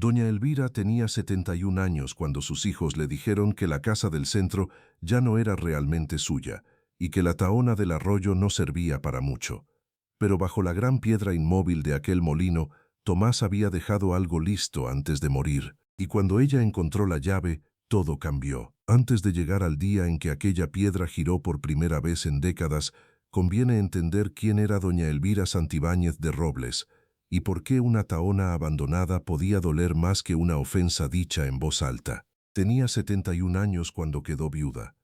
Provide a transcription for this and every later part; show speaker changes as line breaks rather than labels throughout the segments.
Doña Elvira tenía 71 años cuando sus hijos le dijeron que la casa del centro ya no era realmente suya y que la tahona del arroyo no servía para mucho. Pero bajo la gran piedra inmóvil de aquel molino, Tomás había dejado algo listo antes de morir, y cuando ella encontró la llave, todo cambió. Antes de llegar al día en que aquella piedra giró por primera vez en décadas, conviene entender quién era doña Elvira Santibáñez de Robles, y por qué una tahona abandonada podía doler más que una ofensa dicha en voz alta. Tenía 71 años cuando quedó viuda.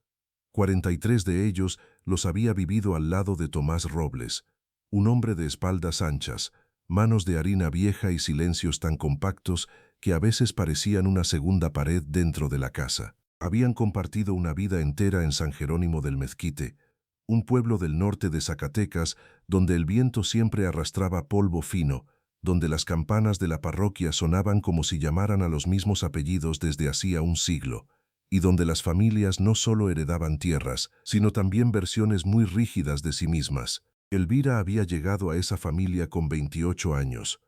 43 de ellos los había vivido al lado de Tomás Robles, un hombre de espaldas anchas, manos de harina vieja y silencios tan compactos que a veces parecían una segunda pared dentro de la casa. Habían compartido una vida entera en San Jerónimo del Mezquite, un pueblo del norte de Zacatecas donde el viento siempre arrastraba polvo fino, donde las campanas de la parroquia sonaban como si llamaran a los mismos apellidos desde hacía un siglo, y donde las familias no solo heredaban tierras, sino también versiones muy rígidas de sí mismas. Elvira había llegado a esa familia con 28 años,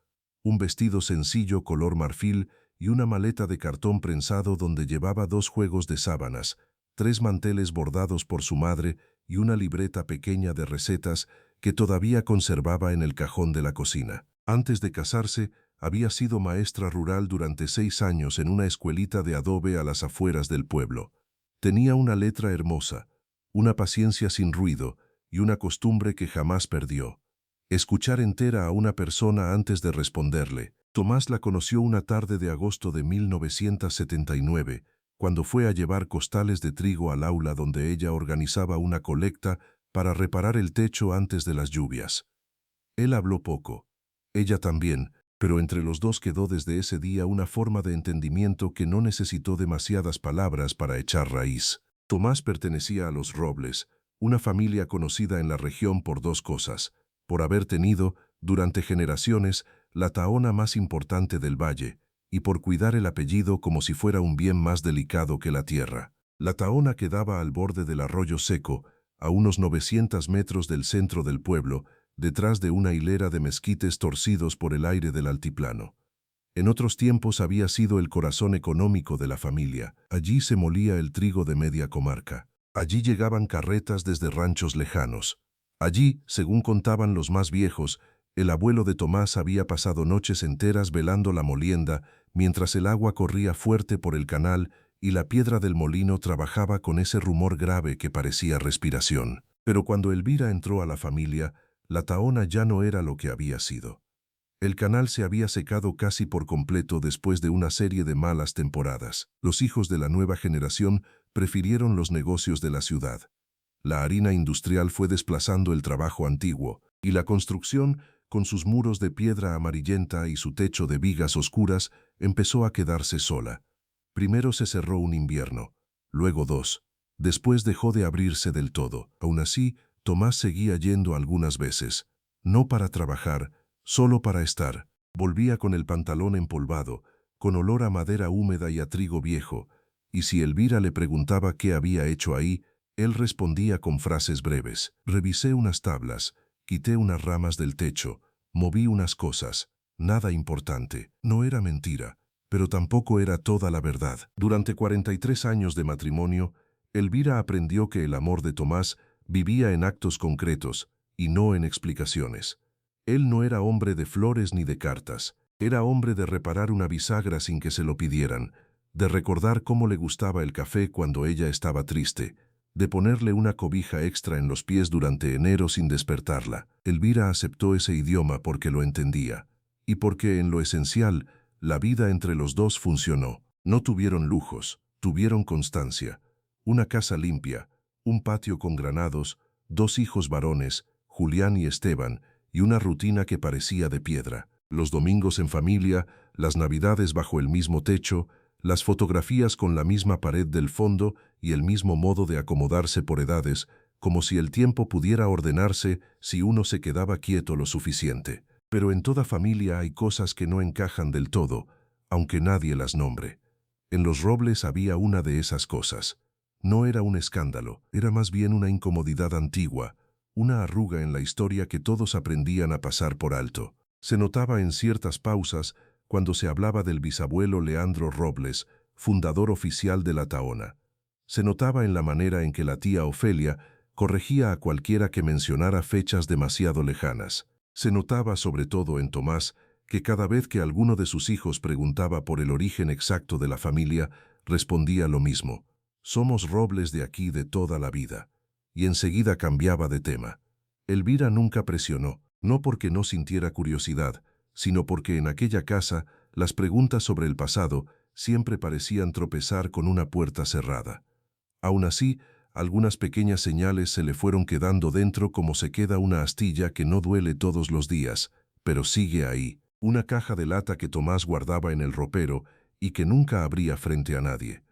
un vestido sencillo color marfil y una maleta de cartón prensado donde llevaba 2 juegos de sábanas, 3 manteles bordados por su madre y una libreta pequeña de recetas que todavía conservaba en el cajón de la cocina. Antes de casarse, había sido maestra rural durante 6 años en una escuelita de adobe a las afueras del pueblo. Tenía una letra hermosa, una paciencia sin ruido y una costumbre que jamás perdió: escuchar entera a una persona antes de responderle. Tomás la conoció una tarde de agosto de 1979, cuando fue a llevar costales de trigo al aula donde ella organizaba una colecta para reparar el techo antes de las lluvias. Él habló poco, ella también, pero entre los dos quedó desde ese día una forma de entendimiento que no necesitó demasiadas palabras para echar raíz. Tomás pertenecía a los Robles, una familia conocida en la región por 2 cosas: por haber tenido, durante generaciones, la tahona más importante del valle, y por cuidar el apellido como si fuera un bien más delicado que la tierra. La tahona quedaba al borde del arroyo seco, a unos 900 metros del centro del pueblo, detrás de una hilera de mezquites torcidos por el aire del altiplano. En otros tiempos había sido el corazón económico de la familia. Allí se molía el trigo de media comarca. Allí llegaban carretas desde ranchos lejanos. Allí, según contaban los más viejos, el abuelo de Tomás había pasado noches enteras velando la molienda mientras el agua corría fuerte por el canal y la piedra del molino trabajaba con ese rumor grave que parecía respiración. Pero cuando Elvira entró a la familia, la tahona ya no era lo que había sido. El canal se había secado casi por completo después de una serie de malas temporadas. Los hijos de la nueva generación prefirieron los negocios de la ciudad. La harina industrial fue desplazando el trabajo antiguo, y la construcción, con sus muros de piedra amarillenta y su techo de vigas oscuras, empezó a quedarse sola. Primero se cerró un invierno, luego 2. Después dejó de abrirse del todo. Aún así, Tomás seguía yendo algunas veces, no para trabajar, solo para estar. Volvía con el pantalón empolvado, con olor a madera húmeda y a trigo viejo, y si Elvira le preguntaba qué había hecho ahí, él respondía con frases breves: revisé unas tablas, quité unas ramas del techo, moví unas cosas, nada importante. No era mentira, pero tampoco era toda la verdad. Durante 43 años de matrimonio, Elvira aprendió que el amor de Tomás vivía en actos concretos y no en explicaciones. Él no era hombre de flores ni de cartas, era hombre de reparar una bisagra sin que se lo pidieran, de recordar cómo le gustaba el café cuando ella estaba triste, de ponerle una cobija extra en los pies durante enero sin despertarla. Elvira aceptó ese idioma porque lo entendía, y porque en lo esencial, la vida entre los dos funcionó. No tuvieron lujos, tuvieron constancia, una casa limpia, un patio con granados, 2 hijos varones, Julián y Esteban, y una rutina que parecía de piedra. Los domingos en familia, las navidades bajo el mismo techo, las fotografías con la misma pared del fondo y el mismo modo de acomodarse por edades, como si el tiempo pudiera ordenarse si uno se quedaba quieto lo suficiente. Pero en toda familia hay cosas que no encajan del todo, aunque nadie las nombre. En los Robles había una de esas cosas. No era un escándalo, era más bien una incomodidad antigua, una arruga en la historia que todos aprendían a pasar por alto. Se notaba en ciertas pausas, cuando se hablaba del bisabuelo Leandro Robles, fundador oficial de la Tahona. Se notaba en la manera en que la tía Ofelia corregía a cualquiera que mencionara fechas demasiado lejanas. Se notaba sobre todo en Tomás que cada vez que alguno de sus hijos preguntaba por el origen exacto de la familia, respondía lo mismo: somos Robles de aquí de toda la vida. Y enseguida cambiaba de tema. Elvira nunca presionó, no porque no sintiera curiosidad, sino porque en aquella casa las preguntas sobre el pasado siempre parecían tropezar con una puerta cerrada. Aún así, algunas pequeñas señales se le fueron quedando dentro como se queda una astilla que no duele todos los días, pero sigue ahí. Una caja de lata que Tomás guardaba en el ropero y que nunca abría frente a nadie.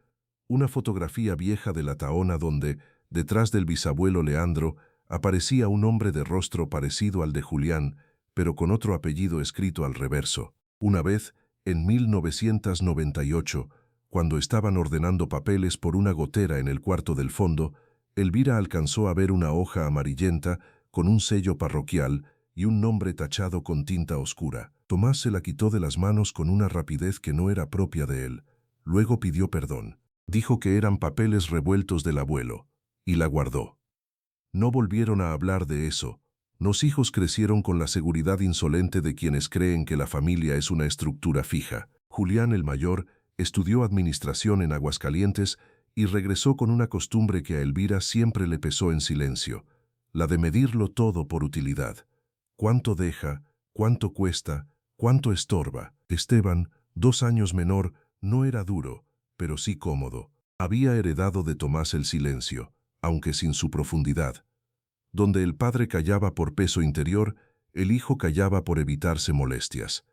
Una fotografía vieja de la Tahona donde, detrás del bisabuelo Leandro, aparecía un hombre de rostro parecido al de Julián, pero con otro apellido escrito al reverso. Una vez, en 1998, cuando estaban ordenando papeles por una gotera en el cuarto del fondo, Elvira alcanzó a ver una hoja amarillenta con un sello parroquial y un nombre tachado con tinta oscura. Tomás se la quitó de las manos con una rapidez que no era propia de él. Luego pidió perdón. Dijo que eran papeles revueltos del abuelo, y la guardó. No volvieron a hablar de eso. Los hijos crecieron con la seguridad insolente de quienes creen que la familia es una estructura fija. Julián, el mayor, estudió administración en Aguascalientes y regresó con una costumbre que a Elvira siempre le pesó en silencio, la de medirlo todo por utilidad. ¿Cuánto deja? ¿Cuánto cuesta? ¿Cuánto estorba? Esteban, 2 años menor, no era duro, pero sí cómodo. Había heredado de Tomás el silencio, aunque sin su profundidad. Donde el padre callaba por peso interior, el hijo callaba por evitarse molestias.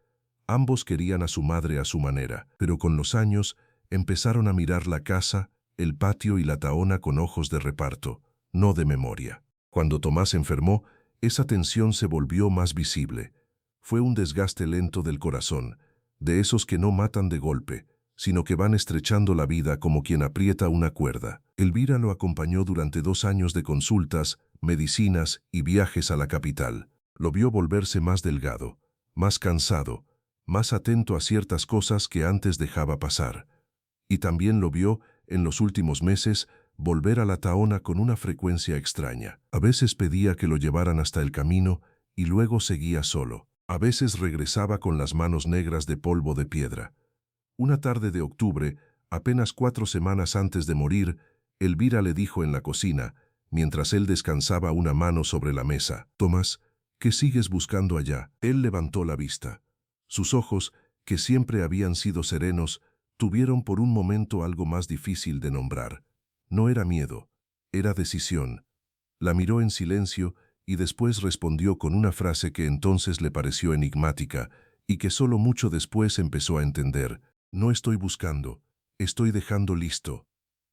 Ambos querían a su madre a su manera, pero con los años empezaron a mirar la casa, el patio y la Tahona con ojos de reparto, no de memoria. Cuando Tomás enfermó, esa tensión se volvió más visible. Fue un desgaste lento del corazón, de esos que no matan de golpe, sino que van estrechando la vida como quien aprieta una cuerda. Elvira lo acompañó durante 2 años de consultas, medicinas y viajes a la capital. Lo vio volverse más delgado, más cansado, más atento a ciertas cosas que antes dejaba pasar. Y también lo vio, en los últimos meses, volver a la Tahona con una frecuencia extraña. A veces pedía que lo llevaran hasta el camino y luego seguía solo. A veces regresaba con las manos negras de polvo de piedra. Una tarde de octubre, apenas 4 semanas antes de morir, Elvira le dijo en la cocina, mientras él descansaba una mano sobre la mesa: «Tomás, ¿qué sigues buscando allá?» Él levantó la vista. Sus ojos, que siempre habían sido serenos, tuvieron por un momento algo más difícil de nombrar. No era miedo, era decisión. La miró en silencio y después respondió con una frase que entonces le pareció enigmática y que solo mucho después empezó a entender: «No estoy buscando, estoy dejando listo».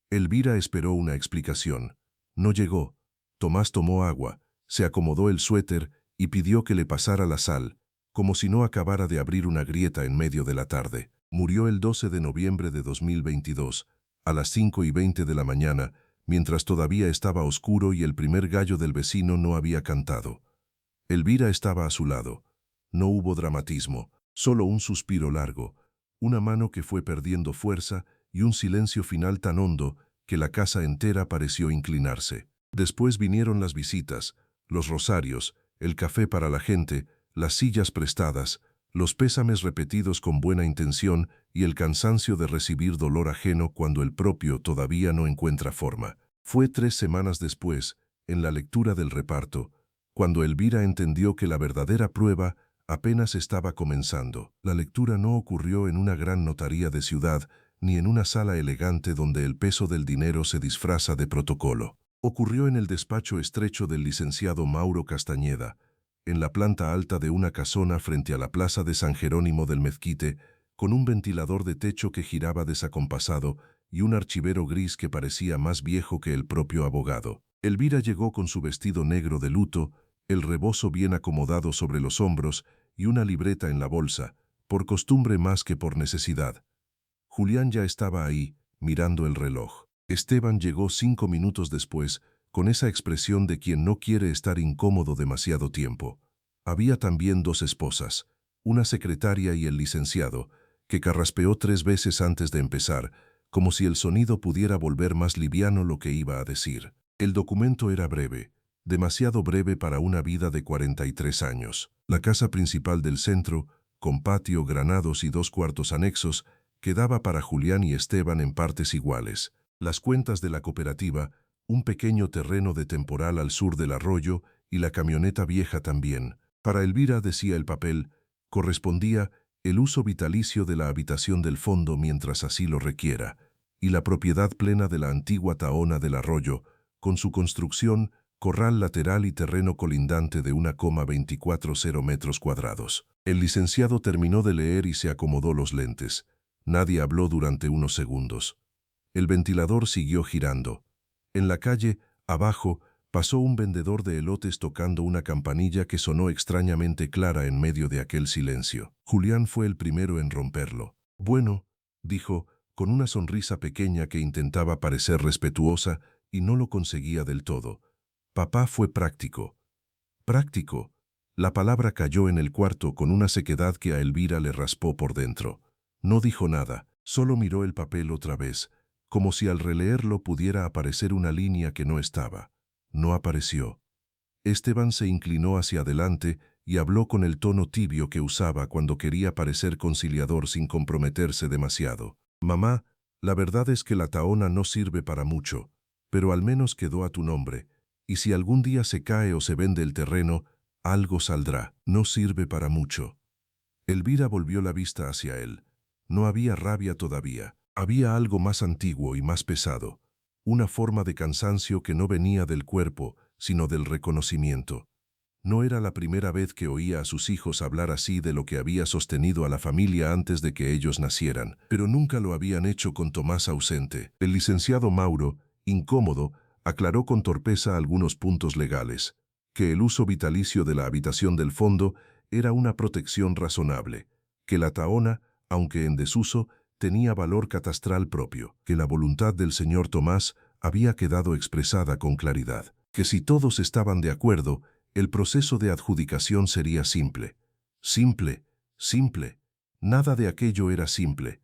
Elvira esperó una explicación. No llegó. Tomás tomó agua, se acomodó el suéter y pidió que le pasara la sal, como si no acabara de abrir una grieta en medio de la tarde. Murió el 12 de noviembre de 2022, a las 5:20 de la mañana, mientras todavía estaba oscuro y el primer gallo del vecino no había cantado. Elvira estaba a su lado. No hubo dramatismo, solo un suspiro largo, una mano que fue perdiendo fuerza y un silencio final tan hondo que la casa entera pareció inclinarse. Después vinieron las visitas, los rosarios, el café para la gente, las sillas prestadas, los pésames repetidos con buena intención y el cansancio de recibir dolor ajeno cuando el propio todavía no encuentra forma. Fue 3 semanas después, en la lectura del reparto, cuando Elvira entendió que la verdadera prueba apenas estaba comenzando. La lectura no ocurrió en una gran notaría de ciudad, ni en una sala elegante donde el peso del dinero se disfraza de protocolo. Ocurrió en el despacho estrecho del licenciado Mauro Castañeda, en la planta alta de una casona frente a la plaza de San Jerónimo del Mezquite, con un ventilador de techo que giraba desacompasado y un archivero gris que parecía más viejo que el propio abogado. Elvira llegó con su vestido negro de luto, el rebozo bien acomodado sobre los hombros y una libreta en la bolsa, por costumbre más que por necesidad. Julián ya estaba ahí, mirando el reloj. Esteban llegó 5 minutos después, con esa expresión de quien no quiere estar incómodo demasiado tiempo. Había también 2 esposas. una secretaria y el licenciado, que carraspeó 3 veces antes de empezar, como si el sonido pudiera volver más liviano lo que iba a decir. El documento era breve, demasiado breve para una vida de 43 años. La casa principal del centro, con patio, granados y 2 cuartos anexos, quedaba para Julián y Esteban en partes iguales. Las cuentas de la cooperativa, un pequeño terreno de temporal al sur del arroyo y la camioneta vieja también. Para Elvira, decía el papel, correspondía el uso vitalicio de la habitación del fondo mientras así lo requiera, y la propiedad plena de la antigua tahona del arroyo, con su construcción, corral lateral y terreno colindante de 1,240 metros cuadrados. El licenciado terminó de leer y se acomodó los lentes. Nadie habló durante unos segundos. El ventilador siguió girando. En la calle, abajo, pasó un vendedor de elotes tocando una campanilla que sonó extrañamente clara en medio de aquel silencio. Julián fue el primero en romperlo. «Bueno», dijo, con una sonrisa pequeña que intentaba parecer respetuosa y no lo conseguía del todo. Papá fue práctico. Práctico. La palabra cayó en el cuarto con una sequedad que a Elvira le raspó por dentro. No dijo nada, solo miró el papel otra vez, como si al releerlo pudiera aparecer una línea que no estaba. No apareció. Esteban se inclinó hacia adelante y habló con el tono tibio que usaba cuando quería parecer conciliador sin comprometerse demasiado. «Mamá, la verdad es que la tahona no sirve para mucho, pero al menos quedó a tu nombre, y si algún día se cae o se vende el terreno, algo saldrá. No sirve para mucho». Elvira volvió la vista hacia él. No había rabia todavía. Había algo más antiguo y más pesado. Una forma de cansancio que no venía del cuerpo, sino del reconocimiento. No era la primera vez que oía a sus hijos hablar así de lo que había sostenido a la familia antes de que ellos nacieran, pero nunca lo habían hecho con Tomás ausente. El licenciado Mauro, incómodo, aclaró con torpeza algunos puntos legales, que el uso vitalicio de la habitación del fondo era una protección razonable, que la tahona, aunque en desuso, tenía valor catastral propio, que la voluntad del señor Tomás había quedado expresada con claridad, que si todos estaban de acuerdo, el proceso de adjudicación sería simple. Simple, simple. Nada de aquello era simple.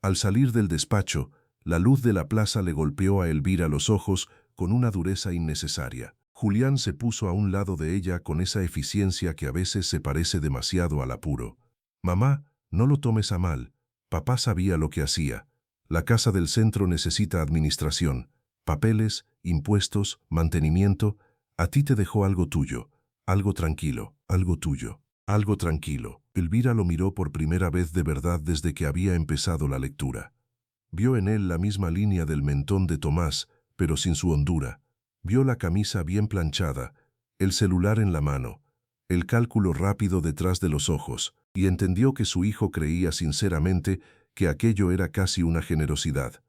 Al salir del despacho, la luz de la plaza le golpeó a Elvira los ojos con una dureza innecesaria. Julián se puso a un lado de ella con esa eficiencia que a veces se parece demasiado al apuro. «Mamá, no lo tomes a mal. Papá sabía lo que hacía. La casa del centro necesita administración, papeles, impuestos, mantenimiento. A ti te dejó algo tuyo, algo tranquilo, algo tuyo, algo tranquilo». Elvira lo miró por primera vez de verdad desde que había empezado la lectura. Vio en él la misma línea del mentón de Tomás, pero sin su hondura. Vio la camisa bien planchada, el celular en la mano, el cálculo rápido detrás de los ojos, y entendió que su hijo creía sinceramente que aquello era casi una generosidad.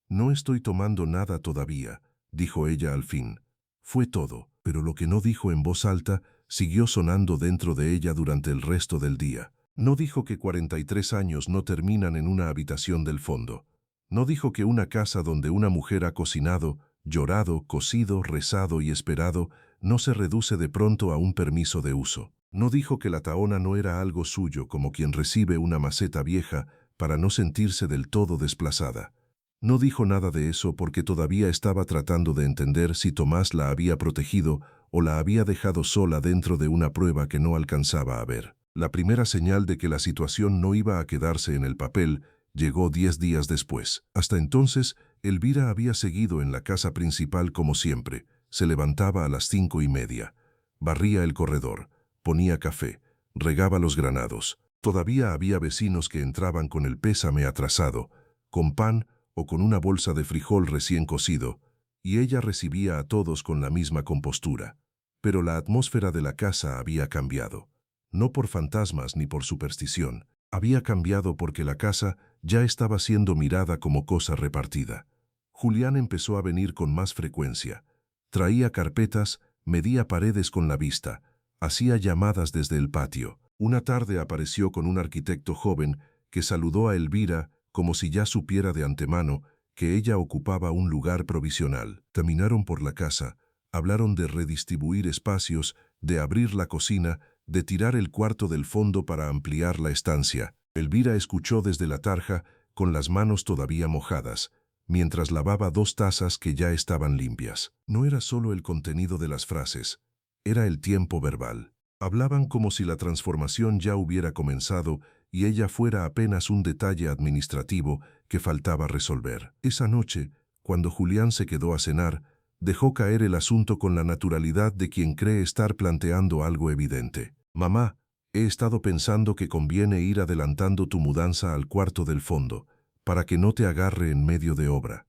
«No estoy tomando nada todavía», dijo ella al fin. Fue todo, pero lo que no dijo en voz alta siguió sonando dentro de ella durante el resto del día. No dijo que 43 años no terminan en una habitación del fondo. No dijo que una casa donde una mujer ha cocinado, llorado, cosido, rezado y esperado no se reduce de pronto a un permiso de uso. No dijo que la tahona no era algo suyo como quien recibe una maceta vieja para no sentirse del todo desplazada. No dijo nada de eso porque todavía estaba tratando de entender si Tomás la había protegido o la había dejado sola dentro de una prueba que no alcanzaba a ver. La primera señal de que la situación no iba a quedarse en el papel llegó 10 días después. Hasta entonces, Elvira había seguido en la casa principal como siempre. Se levantaba a las 5:30. Barría el corredor, ponía café, regaba los granados. Todavía había vecinos que entraban con el pésame atrasado, con pan o con una bolsa de frijol recién cocido, y ella recibía a todos con la misma compostura. Pero la atmósfera de la casa había cambiado. No por fantasmas ni por superstición. Había cambiado porque la casa ya estaba siendo mirada como cosa repartida. Julián empezó a venir con más frecuencia. Traía carpetas, medía paredes con la vista, hacía llamadas desde el patio. Una tarde apareció con un arquitecto joven que saludó a Elvira como si ya supiera de antemano que ella ocupaba un lugar provisional. Caminaron por la casa, hablaron de redistribuir espacios, de abrir la cocina, de tirar el cuarto del fondo para ampliar la estancia. Elvira escuchó desde la tarja, con las manos todavía mojadas, mientras lavaba 2 tazas que ya estaban limpias. No era solo el contenido de las frases, era el tiempo verbal. Hablaban como si la transformación ya hubiera comenzado y ella fuera apenas un detalle administrativo que faltaba resolver. Esa noche, cuando Julián se quedó a cenar, dejó caer el asunto con la naturalidad de quien cree estar planteando algo evidente. «Mamá, he estado pensando que conviene ir adelantando tu mudanza al cuarto del fondo, para que no te agarre en medio de obra».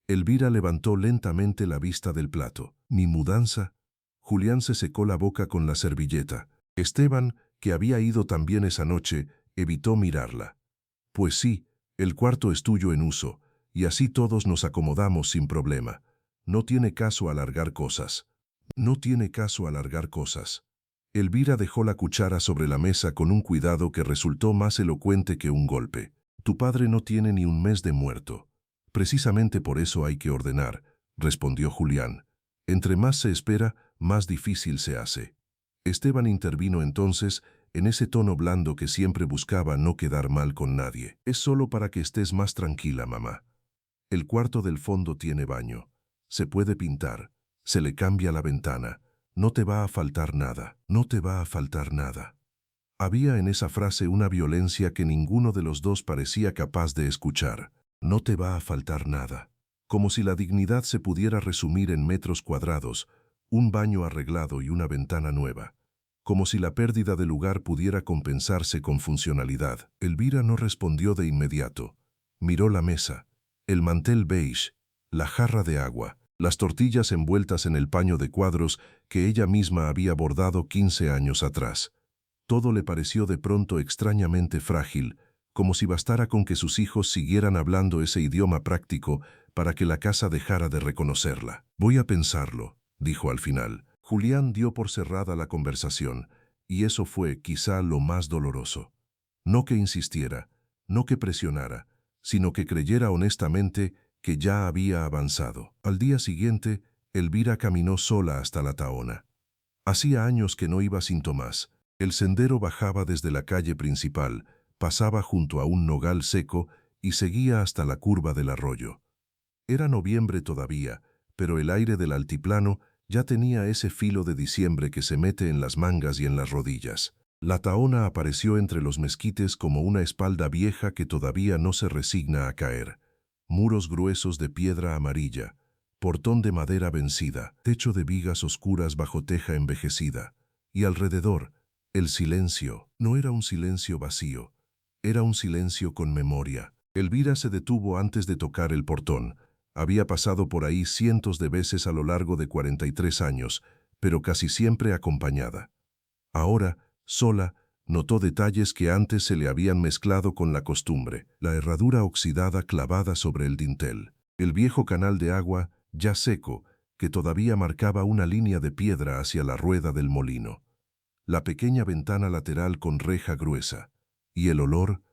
Elvira levantó lentamente la vista del plato. «¿Mi mudanza?». Julián se secó la boca con la servilleta. Esteban, que había ido también esa noche, evitó mirarla. «Pues sí, el cuarto es tuyo en uso, y así todos nos acomodamos sin problema. No tiene caso alargar cosas». «No tiene caso alargar cosas». Elvira dejó la cuchara sobre la mesa con un cuidado que resultó más elocuente que un golpe. «Tu padre no tiene ni un mes de muerto. Precisamente por eso hay que ordenar», respondió Julián. «Entre más se espera, más difícil se hace». Esteban intervino entonces, en ese tono blando que siempre buscaba no quedar mal con nadie. «Es solo para que estés más tranquila, mamá. El cuarto del fondo tiene baño. Se puede pintar. Se le cambia la ventana. No te va a faltar nada. No te va a faltar nada». Había en esa frase una violencia que ninguno de los dos parecía capaz de escuchar. «No te va a faltar nada». Como si la dignidad se pudiera resumir en metros cuadrados, un baño arreglado y una ventana nueva. Como si la pérdida de lugar pudiera compensarse con funcionalidad. Elvira no respondió de inmediato. Miró la mesa, el mantel beige, la jarra de agua, las tortillas envueltas en el paño de cuadros que ella misma había bordado 15 años atrás. Todo le pareció de pronto extrañamente frágil, como si bastara con que sus hijos siguieran hablando ese idioma práctico para que la casa dejara de reconocerla. «Voy a pensarlo», dijo al final. Julián dio por cerrada la conversación, y eso fue quizá lo más doloroso. No que insistiera, no que presionara, sino que creyera honestamente que ya había avanzado. Al día siguiente, Elvira caminó sola hasta la Tahona. Hacía años que no iba sin Tomás. El sendero bajaba desde la calle principal, pasaba junto a un nogal seco y seguía hasta la curva del arroyo. Era noviembre todavía, pero el aire del altiplano ya tenía ese filo de diciembre que se mete en las mangas y en las rodillas. La Tahona apareció entre los mezquites como una espalda vieja que todavía no se resigna a caer. Muros gruesos de piedra amarilla, portón de madera vencida, techo de vigas oscuras bajo teja envejecida. Y alrededor, el silencio. No era un silencio vacío, era un silencio con memoria. Elvira se detuvo antes de tocar el portón. Había pasado por ahí cientos de veces a lo largo de 43 años, pero casi siempre acompañada. Ahora, sola, notó detalles que antes se le habían mezclado con la costumbre. La herradura oxidada clavada sobre el dintel. El viejo canal de agua, ya seco, que todavía marcaba una línea de piedra hacia la rueda del molino. La pequeña ventana lateral con reja gruesa. Y el olor,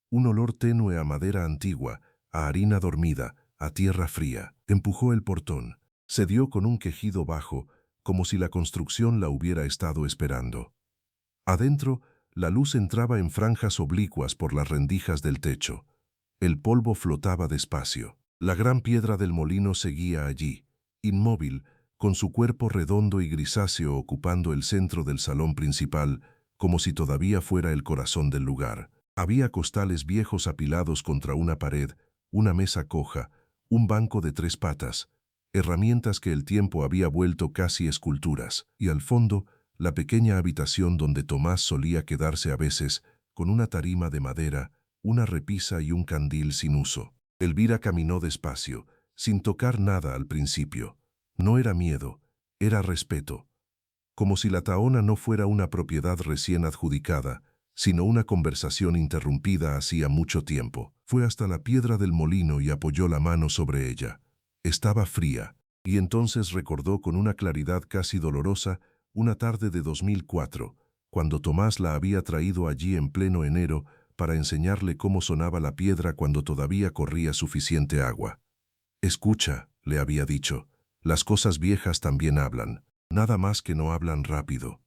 un olor tenue a madera antigua, a harina dormida, a tierra fría. Empujó el portón. Se dio con un quejido bajo, como si la construcción la hubiera estado esperando. Adentro, la luz entraba en franjas oblicuas por las rendijas del techo. El polvo flotaba despacio. La gran piedra del molino seguía allí, inmóvil, con su cuerpo redondo y grisáceo ocupando el centro del salón principal, como si todavía fuera el corazón del lugar. Había costales viejos apilados contra una pared, una mesa coja, un banco de 3 patas, herramientas que el tiempo había vuelto casi esculturas, y al fondo, la pequeña habitación donde Tomás solía quedarse a veces, con una tarima de madera, una repisa y un candil sin uso. Elvira caminó despacio, sin tocar nada al principio. No era miedo, era respeto. Como si la Tahona no fuera una propiedad recién adjudicada, sino una conversación interrumpida hacía mucho tiempo. Fue hasta la piedra del molino y apoyó la mano sobre ella. Estaba fría, y entonces recordó con una claridad casi dolorosa una tarde de 2004, cuando Tomás la había traído allí en pleno enero para enseñarle cómo sonaba la piedra cuando todavía corría suficiente agua. «Escucha», le había dicho, «las cosas viejas también hablan, nada más que no hablan rápido».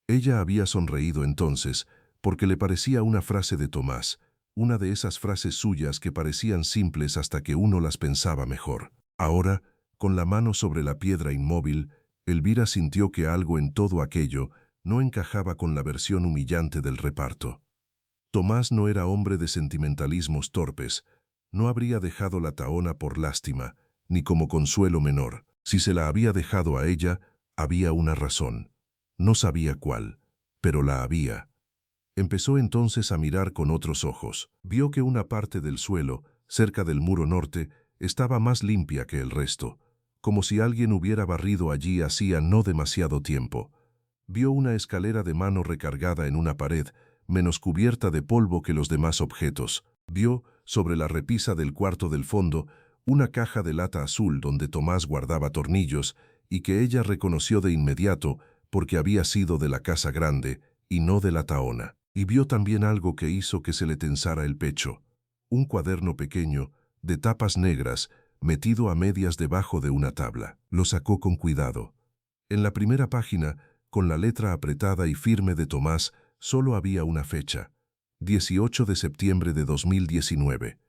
Ella había sonreído entonces, porque le parecía una frase de Tomás, una de esas frases suyas que parecían simples hasta que uno las pensaba mejor. Ahora, con la mano sobre la piedra inmóvil, Elvira sintió que algo en todo aquello no encajaba con la versión humillante del reparto. Tomás no era hombre de sentimentalismos torpes, no habría dejado la tahona por lástima, ni como consuelo menor. Si se la había dejado a ella, había una razón. No sabía cuál, pero la había. Empezó entonces a mirar con otros ojos. Vio que una parte del suelo, cerca del muro norte, estaba más limpia que el resto, como si alguien hubiera barrido allí hacía no demasiado tiempo. Vio una escalera de mano recargada en una pared, menos cubierta de polvo que los demás objetos. Vio, sobre la repisa del cuarto del fondo, una caja de lata azul donde Tomás guardaba tornillos y que ella reconoció de inmediato porque había sido de la casa grande y no de la tahona. Y vio también algo que hizo que se le tensara el pecho. Un cuaderno pequeño, de tapas negras, metido a medias debajo de una tabla. Lo sacó con cuidado. En la primera página, con la letra apretada y firme de Tomás, solo había una fecha: 18 de septiembre de 2019.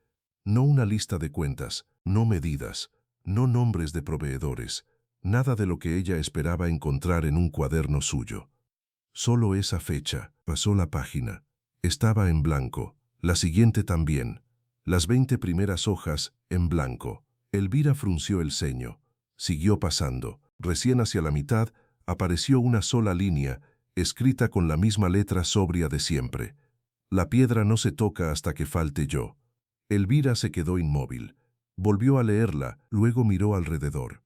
No una lista de cuentas, no medidas, no nombres de proveedores, nada de lo que ella esperaba encontrar en un cuaderno suyo. Solo esa fecha. Pasó la página. Estaba en blanco. La siguiente también. Las 20 primeras hojas en blanco. Elvira frunció el ceño. Siguió pasando. Recién hacia la mitad apareció una sola línea, escrita con la misma letra sobria de siempre. La piedra no se toca hasta que falte yo. Elvira se quedó inmóvil. Volvió a leerla, luego miró alrededor.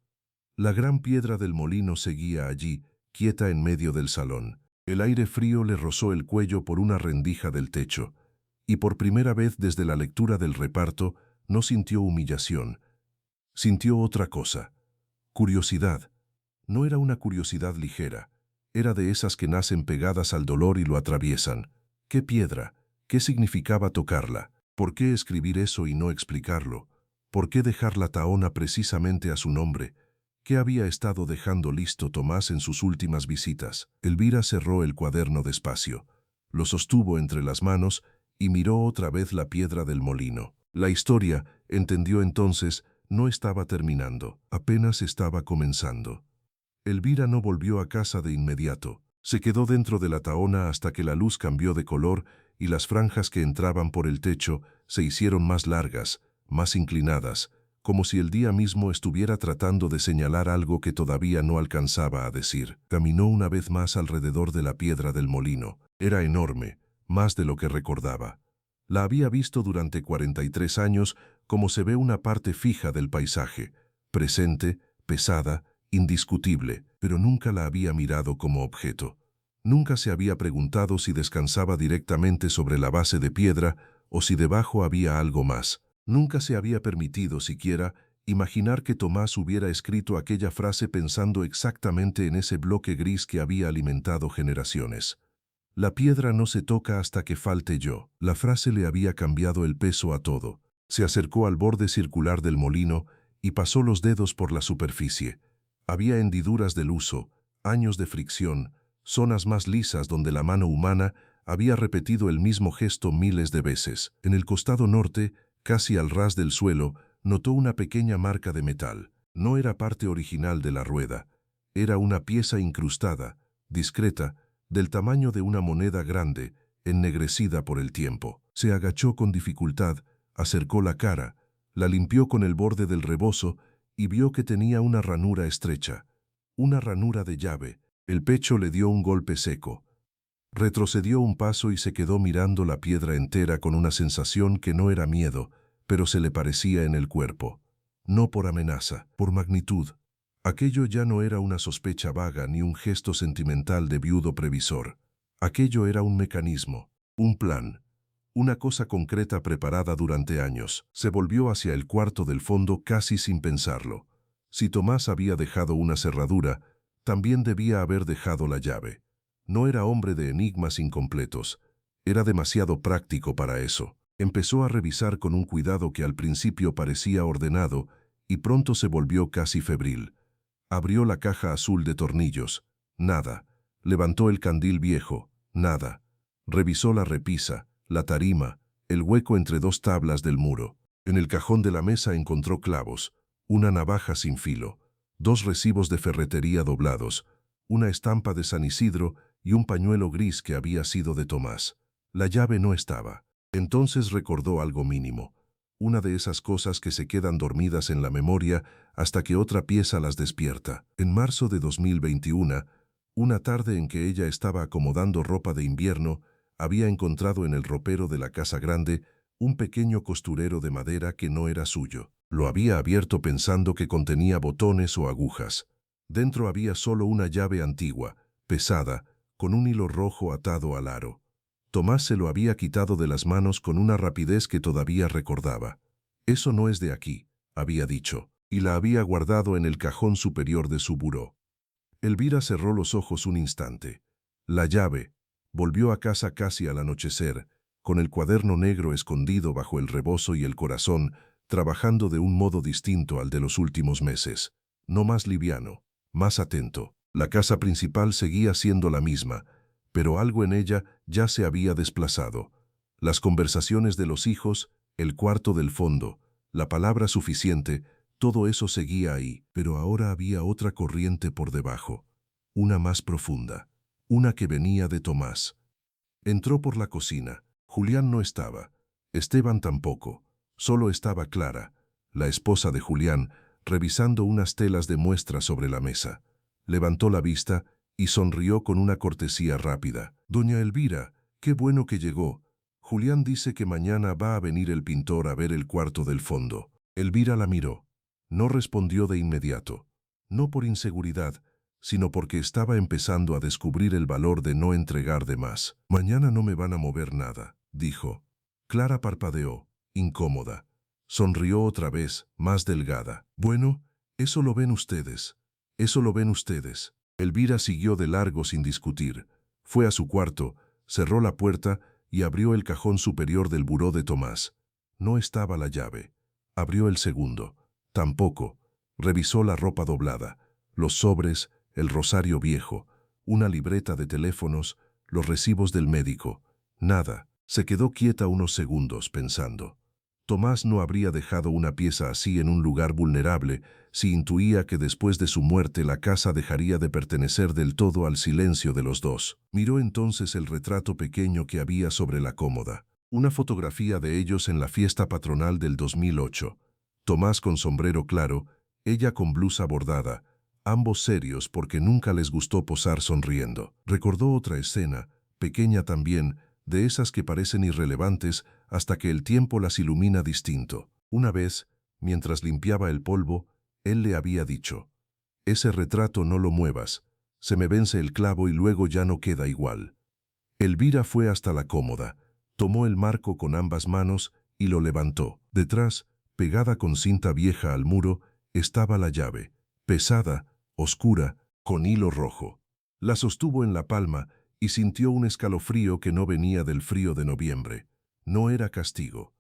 La gran piedra del molino seguía allí, quieta en medio del salón. El aire frío le rozó el cuello por una rendija del techo, y por primera vez desde la lectura del reparto no sintió humillación. Sintió otra cosa: curiosidad. No era una curiosidad ligera, era de esas que nacen pegadas al dolor y lo atraviesan. ¿Qué piedra? ¿Qué significaba tocarla? ¿Por qué escribir eso y no explicarlo? ¿Por qué dejar la tahona precisamente a su nombre? ¿Qué había estado dejando listo Tomás en sus últimas visitas? Elvira cerró el cuaderno despacio, lo sostuvo entre las manos y miró otra vez la piedra del molino. La historia, entendió entonces, no estaba terminando, apenas estaba comenzando. Elvira no volvió a casa de inmediato. Se quedó dentro de la tahona hasta que la luz cambió de color y las franjas que entraban por el techo se hicieron más largas, más inclinadas, como si el día mismo estuviera tratando de señalar algo que todavía no alcanzaba a decir. Caminó una vez más alrededor de la piedra del molino. Era enorme, más de lo que recordaba. La había visto durante 43 años como se ve una parte fija del paisaje, presente, pesada, indiscutible, pero nunca la había mirado como objeto. Nunca se había preguntado si descansaba directamente sobre la base de piedra o si debajo había algo más. Nunca se había permitido siquiera imaginar que Tomás hubiera escrito aquella frase pensando exactamente en ese bloque gris que había alimentado generaciones. La piedra no se toca hasta que falte yo. La frase le había cambiado el peso a todo. Se acercó al borde circular del molino y pasó los dedos por la superficie. Había hendiduras del uso, años de fricción, zonas más lisas donde la mano humana había repetido el mismo gesto miles de veces. En el costado norte, casi al ras del suelo, notó una pequeña marca de metal. No era parte original de la rueda. Era una pieza incrustada, discreta, del tamaño de una moneda grande, ennegrecida por el tiempo. Se agachó con dificultad, acercó la cara, la limpió con el borde del rebozo y vio que tenía una ranura estrecha, una ranura de llave. El pecho le dio un golpe seco. Retrocedió un paso y se quedó mirando la piedra entera con una sensación que no era miedo, pero se le parecía en el cuerpo. No por amenaza, por magnitud. Aquello ya no era una sospecha vaga ni un gesto sentimental de viudo previsor. Aquello era un mecanismo, un plan, una cosa concreta preparada durante años. Se volvió hacia el cuarto del fondo casi sin pensarlo. Si Tomás había dejado una cerradura, también debía haber dejado la llave. No era hombre de enigmas incompletos. Era demasiado práctico para eso. Empezó a revisar con un cuidado que al principio parecía ordenado y pronto se volvió casi febril. Abrió la caja azul de tornillos. Nada. Levantó el candil viejo. Nada. Revisó la repisa, la tarima, el hueco entre dos tablas del muro. En el cajón de la mesa encontró clavos, una navaja sin filo, 2 recibos de ferretería doblados, una estampa de San Isidro y un pañuelo gris que había sido de Tomás. La llave no estaba. Entonces recordó algo mínimo. Una de esas cosas que se quedan dormidas en la memoria hasta que otra pieza las despierta. En marzo de 2021, una tarde en que ella estaba acomodando ropa de invierno, había encontrado en el ropero de la casa grande un pequeño costurero de madera que no era suyo. Lo había abierto pensando que contenía botones o agujas. Dentro había solo una llave antigua, pesada, con un hilo rojo atado al aro. Tomás se lo había quitado de las manos con una rapidez que todavía recordaba. «Eso no es de aquí», había dicho, y la había guardado en el cajón superior de su buró. Elvira cerró los ojos un instante. La llave. Volvió a casa casi al anochecer, con el cuaderno negro escondido bajo el rebozo y el corazón, trabajando de un modo distinto al de los últimos meses. No más liviano, más atento. La casa principal seguía siendo la misma, pero algo en ella ya se había desplazado. Las conversaciones de los hijos, el cuarto del fondo, la palabra suficiente, todo eso seguía ahí, pero ahora había otra corriente por debajo, una más profunda, una que venía de Tomás. Entró por la cocina. Julián no estaba, Esteban tampoco, solo estaba Clara, la esposa de Julián, revisando unas telas de muestra sobre la mesa. Levantó la vista y sonrió con una cortesía rápida. «Doña Elvira, qué bueno que llegó. Julián dice que mañana va a venir el pintor a ver el cuarto del fondo». Elvira la miró. No respondió de inmediato, no por inseguridad, sino porque estaba empezando a descubrir el valor de no entregar de más. «Mañana no me van a mover nada», dijo. Clara parpadeó, incómoda. Sonrió otra vez, más delgada. «Bueno, eso lo ven ustedes. Eso lo ven ustedes». Elvira siguió de largo sin discutir. Fue a su cuarto, cerró la puerta y abrió el cajón superior del buró de Tomás. No estaba la llave. Abrió el segundo. Tampoco. Revisó la ropa doblada, los sobres, el rosario viejo, una libreta de teléfonos, los recibos del médico. Nada. Se quedó quieta unos segundos pensando. Tomás no habría dejado una pieza así en un lugar vulnerable si intuía que después de su muerte la casa dejaría de pertenecer del todo al silencio de los dos. Miró entonces el retrato pequeño que había sobre la cómoda, una fotografía de ellos en la fiesta patronal del 2008. Tomás con sombrero claro, ella con blusa bordada, ambos serios porque nunca les gustó posar sonriendo. Recordó otra escena, pequeña también, de esas que parecen irrelevantes hasta que el tiempo las ilumina distinto. Una vez, mientras limpiaba el polvo, él le había dicho: «Ese retrato no lo muevas, se me vence el clavo y luego ya no queda igual». Elvira fue hasta la cómoda, tomó el marco con ambas manos y lo levantó. Detrás, pegada con cinta vieja al muro, estaba la llave, pesada, oscura, con hilo rojo. La sostuvo en la palma y sintió un escalofrío que no venía del frío de noviembre. No era castigo.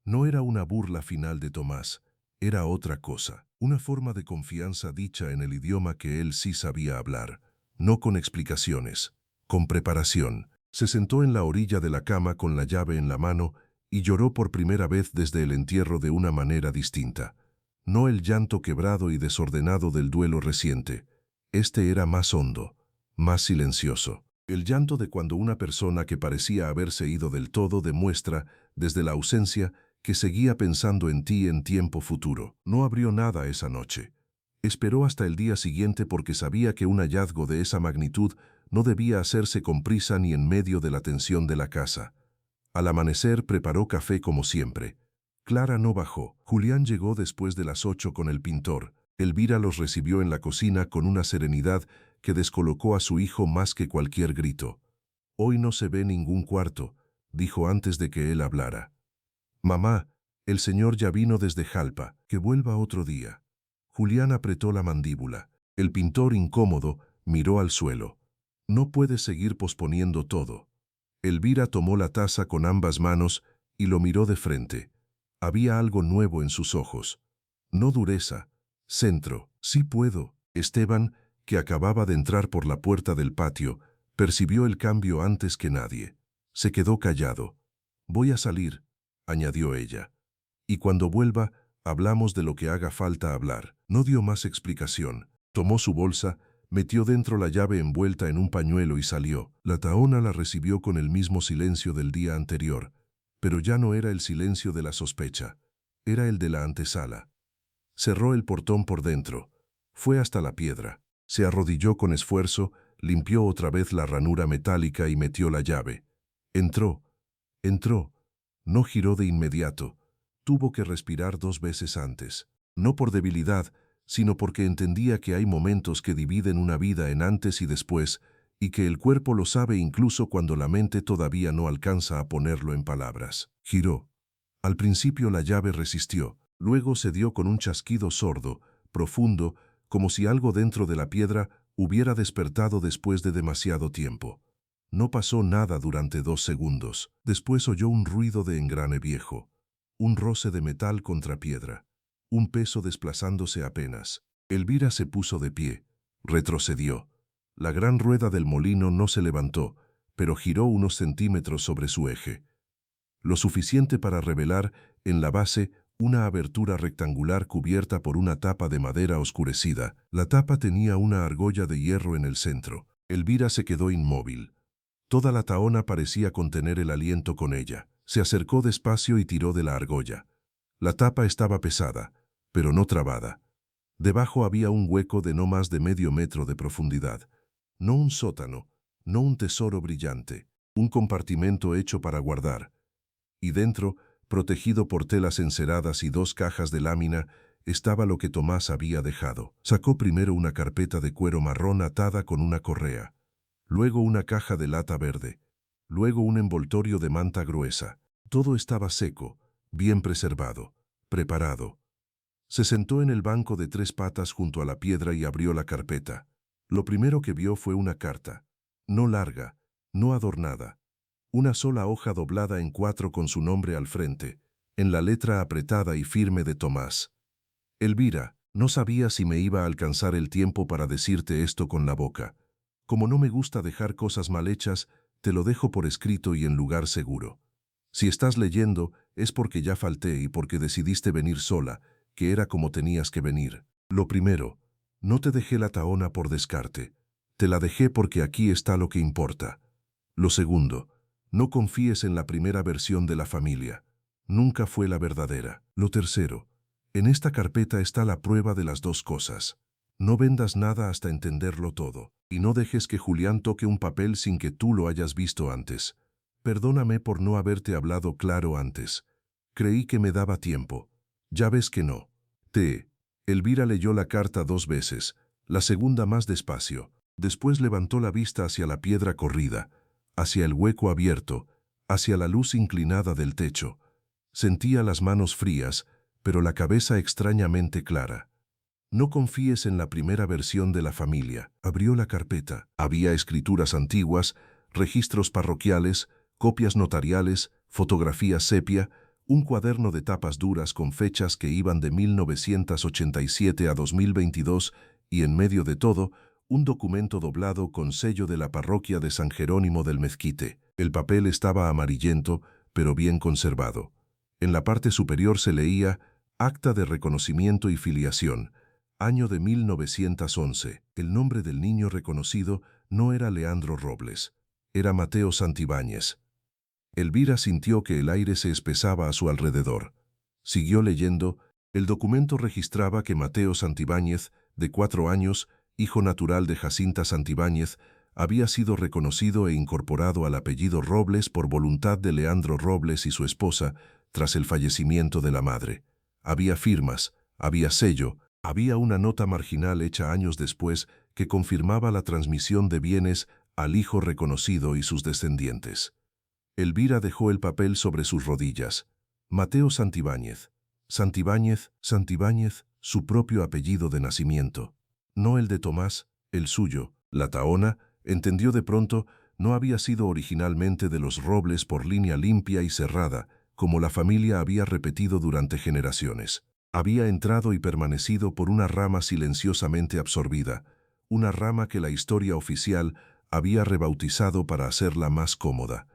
No era una burla final de Tomás. Era otra cosa. Una forma de confianza dicha en el idioma que él sí sabía hablar. No con explicaciones, con preparación. Se sentó en la orilla de la cama con la llave en la mano y lloró por primera vez desde el entierro de una manera distinta. No el llanto quebrado y desordenado del duelo reciente. Este era más hondo, más silencioso. El llanto de cuando una persona que parecía haberse ido del todo demuestra, desde la ausencia, que seguía pensando en ti en tiempo futuro. No abrió nada esa noche. Esperó hasta el día siguiente porque sabía que un hallazgo de esa magnitud no debía hacerse con prisa ni en medio de la tensión de la casa. Al amanecer preparó café como siempre. Clara no bajó. Julián llegó después de las 8 con el pintor. Elvira los recibió en la cocina con una serenidad que descolocó a su hijo más que cualquier grito. «Hoy no se ve ningún cuarto», dijo antes de que él hablara. «Mamá, el señor ya vino desde Jalpa, que vuelva otro día». Julián apretó la mandíbula. El pintor, incómodo, miró al suelo. «No puedes seguir posponiendo todo». Elvira tomó la taza con ambas manos y lo miró de frente. Había algo nuevo en sus ojos. No dureza, centro. «Sí puedo». Esteban, que acababa de entrar por la puerta del patio, percibió el cambio antes que nadie. Se quedó callado. «Voy a salir», añadió ella. «Y cuando vuelva, hablamos de lo que haga falta hablar». No dio más explicación. Tomó su bolsa, metió dentro la llave envuelta en un pañuelo y salió. La Tahona la recibió con el mismo silencio del día anterior, pero ya no era el silencio de la sospecha, era el de la antesala. Cerró el portón por dentro, fue hasta la piedra, se arrodilló con esfuerzo, limpió otra vez la ranura metálica y metió la llave. Entró, no giró de inmediato, tuvo que respirar 2 veces antes, no por debilidad, sino porque entendía que hay momentos que dividen una vida en antes y después, y que el cuerpo lo sabe incluso cuando la mente todavía no alcanza a ponerlo en palabras. Giró. Al principio la llave resistió, luego se dio con un chasquido sordo, profundo, como si algo dentro de la piedra hubiera despertado después de demasiado tiempo. No pasó nada durante 2 segundos. Después oyó un ruido de engrane viejo, un roce de metal contra piedra, un peso desplazándose apenas. Elvira se puso de pie, retrocedió. La gran rueda del molino no se levantó, pero giró unos centímetros sobre su eje. Lo suficiente para revelar, en la base, una abertura rectangular cubierta por una tapa de madera oscurecida. La tapa tenía una argolla de hierro en el centro. Elvira se quedó inmóvil. Toda la Tahona parecía contener el aliento con ella. Se acercó despacio y tiró de la argolla. La tapa estaba pesada, pero no trabada. Debajo había un hueco de no más de medio metro de profundidad. No un sótano, no un tesoro brillante, un compartimento hecho para guardar. Y dentro, protegido por telas enceradas y 2 cajas de lámina, estaba lo que Tomás había dejado. Sacó primero una carpeta de cuero marrón atada con una correa, luego una caja de lata verde, luego un envoltorio de manta gruesa. Todo estaba seco, bien preservado, preparado. Se sentó en el banco de 3 patas junto a la piedra y abrió la carpeta. Lo primero que vio fue una carta, no larga, no adornada. Una sola hoja doblada en 4 con su nombre al frente, en la letra apretada y firme de Tomás. Elvira, no sabía si me iba a alcanzar el tiempo para decirte esto con la boca. Como no me gusta dejar cosas mal hechas, te lo dejo por escrito y en lugar seguro. Si estás leyendo, es porque ya falté y porque decidiste venir sola, que era como tenías que venir. Lo primero, no te dejé la Tahona por descarte. Te la dejé porque aquí está lo que importa. Lo segundo, no confíes en la primera versión de la familia. Nunca fue la verdadera. Lo tercero, en esta carpeta está la prueba de las 2 cosas. No vendas nada hasta entenderlo todo. Y no dejes que Julián toque un papel sin que tú lo hayas visto antes. Perdóname por no haberte hablado claro antes. Creí que me daba tiempo. Ya ves que no. Elvira leyó la carta 2 veces, la segunda más despacio. Después levantó la vista hacia la piedra corrida, hacia el hueco abierto, hacia la luz inclinada del techo. Sentía las manos frías, pero la cabeza extrañamente clara. No confíes en la primera versión de la familia. Abrió la carpeta. Había escrituras antiguas, registros parroquiales, copias notariales, fotografías sepia, un cuaderno de tapas duras con fechas que iban de 1987 a 2022 y en medio de todo, un documento doblado con sello de la parroquia de San Jerónimo del Mezquite. El papel estaba amarillento, pero bien conservado. En la parte superior se leía «Acta de reconocimiento y filiación», año de 1911. El nombre del niño reconocido no era Leandro Robles, era Mateo Santibáñez. Elvira sintió que el aire se espesaba a su alrededor. Siguió leyendo. El documento registraba que Mateo Santibáñez, de 4 años, hijo natural de Jacinta Santibáñez, había sido reconocido e incorporado al apellido Robles por voluntad de Leandro Robles y su esposa, tras el fallecimiento de la madre. Había firmas, había sello, había una nota marginal hecha años después que confirmaba la transmisión de bienes al hijo reconocido y sus descendientes. Elvira dejó el papel sobre sus rodillas. Mateo Santibáñez. Santibáñez, su propio apellido de nacimiento. No el de Tomás, el suyo. La Tahona, entendió de pronto, no había sido originalmente de los Robles por línea limpia y cerrada, como la familia había repetido durante generaciones. Había entrado y permanecido por una rama silenciosamente absorbida, una rama que la historia oficial había rebautizado para hacerla más cómoda.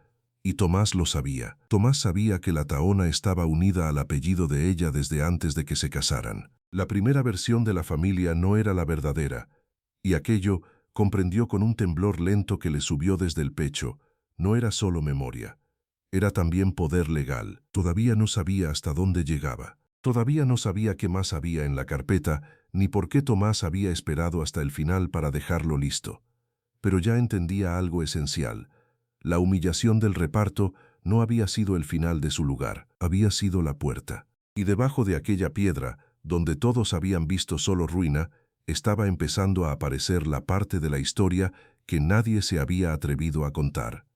Y Tomás lo sabía. Tomás sabía que la Tahona estaba unida al apellido de ella desde antes de que se casaran. La primera versión de la familia no era la verdadera, y aquello, comprendió con un temblor lento que le subió desde el pecho, no era solo memoria. Era también poder legal. Todavía no sabía hasta dónde llegaba. Todavía no sabía qué más había en la carpeta, ni por qué Tomás había esperado hasta el final para dejarlo listo. Pero ya entendía algo esencial. La humillación del reparto no había sido el final de su lugar, había sido la puerta. Y debajo de aquella piedra, donde todos habían visto solo ruina, estaba empezando a aparecer la parte de la historia que nadie se había atrevido a contar.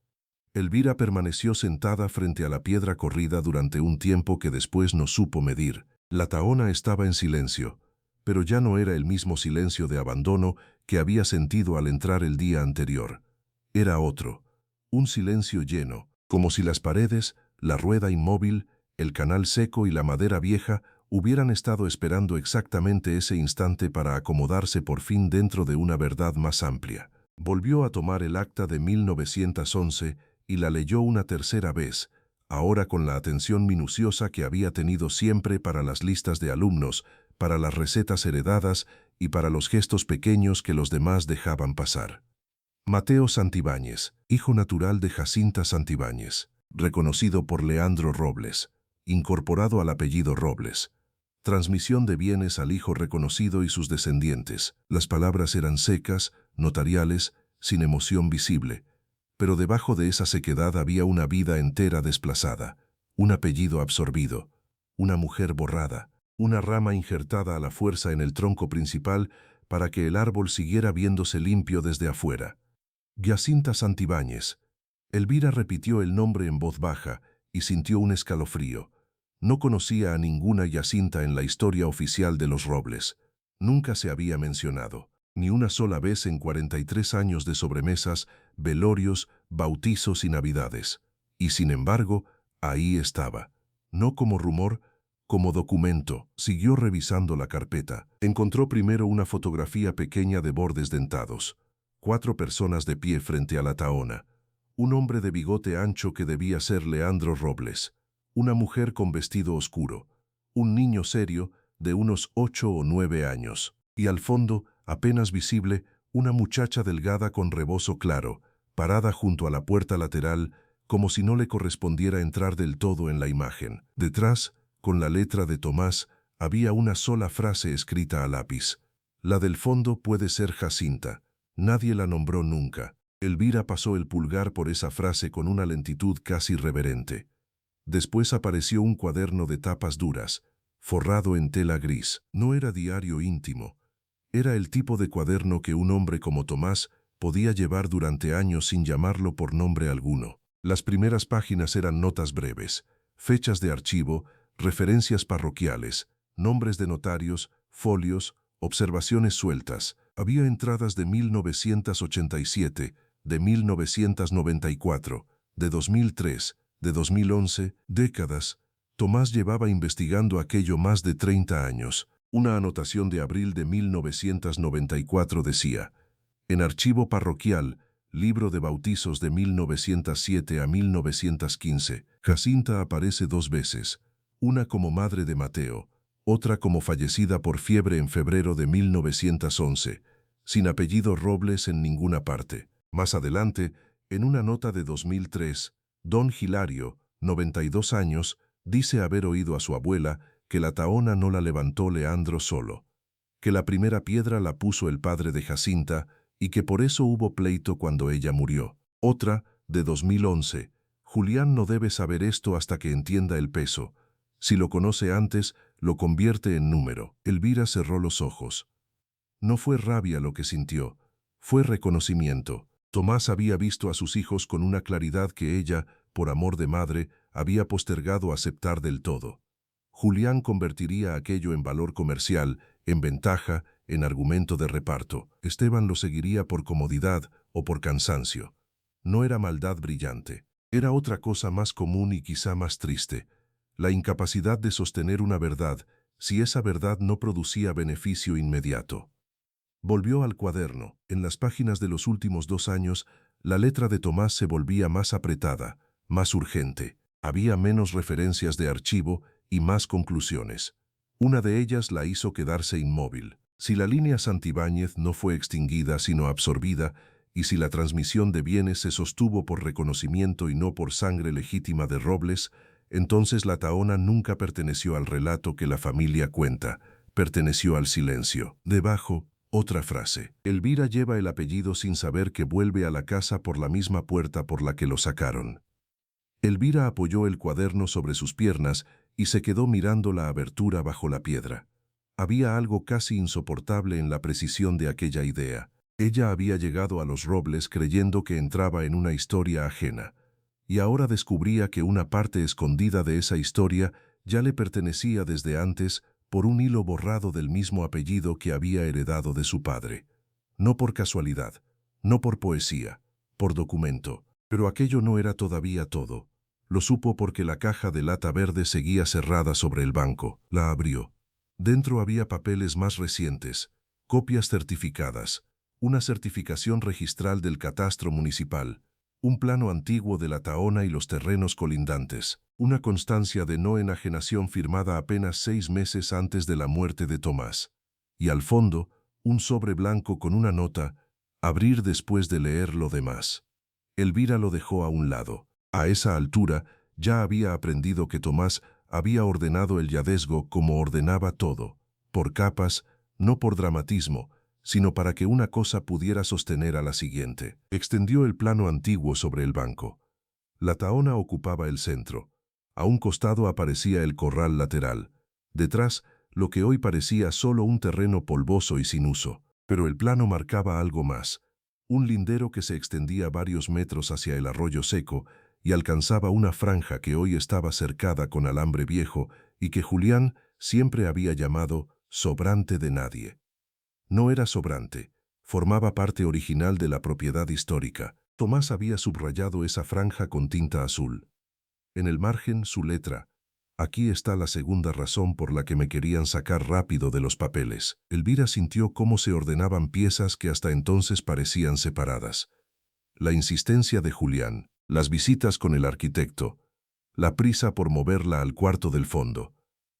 Elvira permaneció sentada frente a la piedra corrida durante un tiempo que después no supo medir. La Tahona estaba en silencio, pero ya no era el mismo silencio de abandono que había sentido al entrar el día anterior. Era otro, un silencio lleno, como si las paredes, la rueda inmóvil, el canal seco y la madera vieja hubieran estado esperando exactamente ese instante para acomodarse por fin dentro de una verdad más amplia. Volvió a tomar el acta de 1911 y la leyó una tercera vez, ahora con la atención minuciosa que había tenido siempre para las listas de alumnos, para las recetas heredadas y para los gestos pequeños que los demás dejaban pasar. Mateo Santibáñez, hijo natural de Jacinta Santibáñez, reconocido por Leandro Robles, incorporado al apellido Robles. Transmisión de bienes al hijo reconocido y sus descendientes. Las palabras eran secas, notariales, sin emoción visible, pero debajo de esa sequedad había una vida entera desplazada, un apellido absorbido, una mujer borrada, una rama injertada a la fuerza en el tronco principal para que el árbol siguiera viéndose limpio desde afuera. Jacinta Santibáñez. Elvira repitió el nombre en voz baja y sintió un escalofrío. No conocía a ninguna Jacinta en la historia oficial de los Robles. Nunca se había mencionado, ni una sola vez en 43 años de sobremesas, velorios, bautizos y navidades. Y sin embargo, ahí estaba. No como rumor, como documento. Siguió revisando la carpeta. Encontró primero una fotografía pequeña de bordes dentados. 4 personas de pie frente a la Tahona. Un hombre de bigote ancho que debía ser Leandro Robles. Una mujer con vestido oscuro. Un niño serio de unos 8 o 9 años. Y al fondo, apenas visible, una muchacha delgada con rebozo claro, parada junto a la puerta lateral, como si no le correspondiera entrar del todo en la imagen. Detrás, con la letra de Tomás, había una sola frase escrita a lápiz. La del fondo puede ser Jacinta. Nadie la nombró nunca. Elvira pasó el pulgar por esa frase con una lentitud casi reverente. Después apareció un cuaderno de tapas duras, forrado en tela gris. No era diario íntimo. Era el tipo de cuaderno que un hombre como Tomás podía llevar durante años sin llamarlo por nombre alguno. Las primeras páginas eran notas breves, fechas de archivo, referencias parroquiales, nombres de notarios, folios, observaciones sueltas. Había entradas de 1987, de 1994, de 2003, de 2011, décadas. Tomás llevaba investigando aquello más de 30 años. Una anotación de abril de 1994 decía: en archivo parroquial, libro de bautizos de 1907 a 1915, Jacinta aparece 2 veces, una como madre de Mateo, otra como fallecida por fiebre en febrero de 1911, sin apellido Robles en ninguna parte. Más adelante, en una nota de 2003, don Hilario, 92 años, dice haber oído a su abuela que la Tahona no la levantó Leandro solo, que la primera piedra la puso el padre de Jacinta y que por eso hubo pleito cuando ella murió. Otra, de 2011, Julián no debe saber esto hasta que entienda el peso. Si lo conoce antes, lo convierte en número. Elvira cerró los ojos. No fue rabia lo que sintió, fue reconocimiento. Tomás había visto a sus hijos con una claridad que ella, por amor de madre, había postergado aceptar del todo. Julián convertiría aquello en valor comercial, en ventaja, en argumento de reparto. Esteban lo seguiría por comodidad o por cansancio. No era maldad brillante. Era otra cosa más común y quizá más triste: la incapacidad de sostener una verdad si esa verdad no producía beneficio inmediato. Volvió al cuaderno. En las páginas de los últimos 2 años, la letra de Tomás se volvía más apretada, más urgente. Había menos referencias de archivo y más conclusiones. Una de ellas la hizo quedarse inmóvil. Si la línea Santibáñez no fue extinguida sino absorbida, y si la transmisión de bienes se sostuvo por reconocimiento y no por sangre legítima de Robles, entonces la Tahona nunca perteneció al relato que la familia cuenta, perteneció al silencio. Debajo, otra frase. Elvira lleva el apellido sin saber que vuelve a la casa por la misma puerta por la que lo sacaron. Elvira apoyó el cuaderno sobre sus piernas y se quedó mirando la abertura bajo la piedra. Había algo casi insoportable en la precisión de aquella idea. Ella había llegado a los Robles creyendo que entraba en una historia ajena, y ahora descubría que una parte escondida de esa historia ya le pertenecía desde antes por un hilo borrado del mismo apellido que había heredado de su padre. No por casualidad, no por poesía, por documento. Pero aquello no era todavía todo. Lo supo porque la caja de lata verde seguía cerrada sobre el banco. La abrió. Dentro había papeles más recientes, copias certificadas, una certificación registral del catastro municipal, un plano antiguo de la Tahona y los terrenos colindantes, una constancia de no enajenación firmada apenas 6 meses antes de la muerte de Tomás, y al fondo, un sobre blanco con una nota, abrir después de leer lo demás. Elvira lo dejó a un lado. A esa altura, ya había aprendido que Tomás había ordenado el yadesgo como ordenaba todo, por capas, no por dramatismo, sino para que una cosa pudiera sostener a la siguiente. Extendió el plano antiguo sobre el banco. La Tahona ocupaba el centro. A un costado aparecía el corral lateral. Detrás, lo que hoy parecía solo un terreno polvoso y sin uso. Pero el plano marcaba algo más. Un lindero que se extendía varios metros hacia el arroyo seco y alcanzaba una franja que hoy estaba cercada con alambre viejo y que Julián siempre había llamado sobrante de nadie. No era sobrante, formaba parte original de la propiedad histórica. Tomás había subrayado esa franja con tinta azul. En el margen, su letra. Aquí está la segunda razón por la que me querían sacar rápido de los papeles. Elvira sintió cómo se ordenaban piezas que hasta entonces parecían separadas. La insistencia de Julián, las visitas con el arquitecto, la prisa por moverla al cuarto del fondo,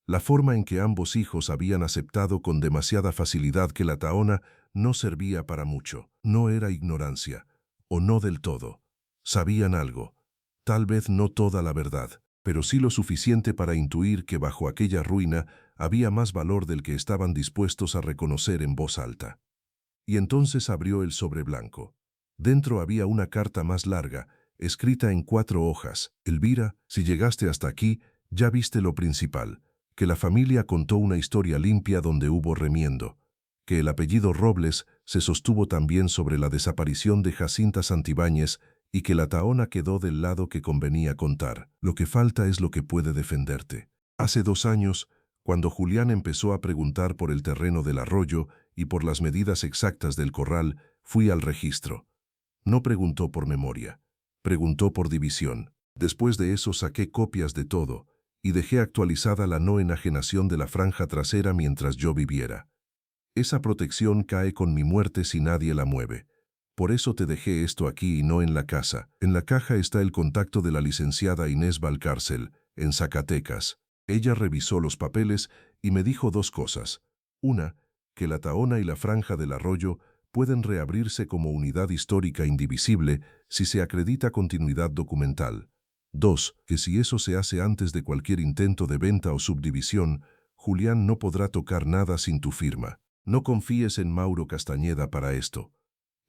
la forma en que ambos hijos habían aceptado con demasiada facilidad que la Tahona no servía para mucho. No era ignorancia, o no del todo. Sabían algo, tal vez no toda la verdad, pero sí lo suficiente para intuir que bajo aquella ruina había más valor del que estaban dispuestos a reconocer en voz alta. Y entonces abrió el sobre blanco. Dentro había una carta más larga, escrita en 4 hojas. Elvira, si llegaste hasta aquí, ya viste lo principal, que la familia contó una historia limpia donde hubo remiendo, que el apellido Robles se sostuvo también sobre la desaparición de Jacinta Santibáñez y que la Tahona quedó del lado que convenía contar. Lo que falta es lo que puede defenderte. Hace 2 años, cuando Julián empezó a preguntar por el terreno del arroyo y por las medidas exactas del corral, fui al registro. No preguntó por memoria, preguntó por división. Después de eso saqué copias de todo y dejé actualizada la no enajenación de la franja trasera mientras yo viviera. Esa protección cae con mi muerte si nadie la mueve. Por eso te dejé esto aquí y no en la casa. En la caja está el contacto de la licenciada Inés Valcárcel, en Zacatecas. Ella revisó los papeles y me dijo 2 cosas. Una, que la Tahona y la franja del arroyo pueden reabrirse como unidad histórica indivisible si se acredita continuidad documental. 2, que si eso se hace antes de cualquier intento de venta o subdivisión, Julián no podrá tocar nada sin tu firma. No confíes en Mauro Castañeda para esto.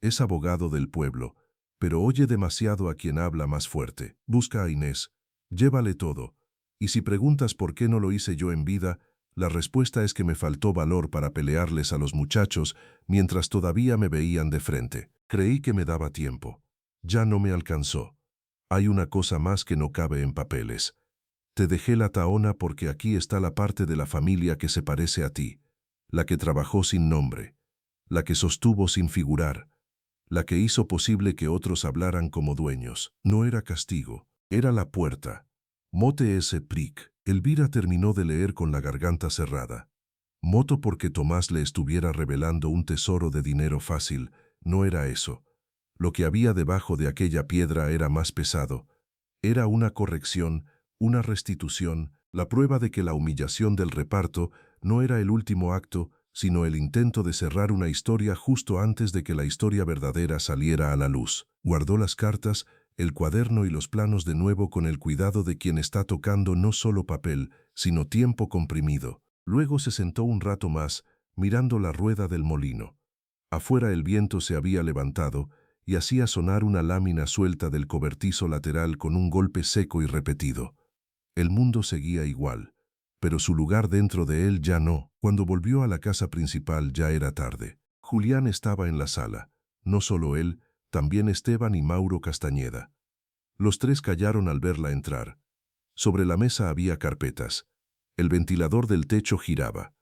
Es abogado del pueblo, pero oye demasiado a quien habla más fuerte. Busca a Inés, llévale todo, y si preguntas por qué no lo hice yo en vida, la respuesta es que me faltó valor para pelearles a los muchachos mientras todavía me veían de frente. Creí que me daba tiempo. Ya no me alcanzó. Hay una cosa más que no cabe en papeles. Te dejé la Tahona porque aquí está la parte de la familia que se parece a ti, la que trabajó sin nombre, la que sostuvo sin figurar, la que hizo posible que otros hablaran como dueños. No era castigo, era la puerta. Mote ese pric. Elvira terminó de leer con la garganta cerrada. Moto porque Tomás le estuviera revelando un tesoro de dinero fácil, no era eso. Lo que había debajo de aquella piedra era más pesado. Era una corrección, una restitución, la prueba de que la humillación del reparto no era el último acto, sino el intento de cerrar una historia justo antes de que la historia verdadera saliera a la luz. Guardó las cartas, el cuaderno y los planos de nuevo con el cuidado de quien está tocando no solo papel, sino tiempo comprimido. Luego se sentó un rato más, mirando la rueda del molino. Afuera el viento se había levantado y hacía sonar una lámina suelta del cobertizo lateral con un golpe seco y repetido. El mundo seguía igual, pero su lugar dentro de él ya no. Cuando volvió a la casa principal ya era tarde. Julián estaba en la sala. No solo él, también Esteban y Mauro Castañeda. Los tres callaron al verla entrar. Sobre la mesa había carpetas. El ventilador del techo giraba.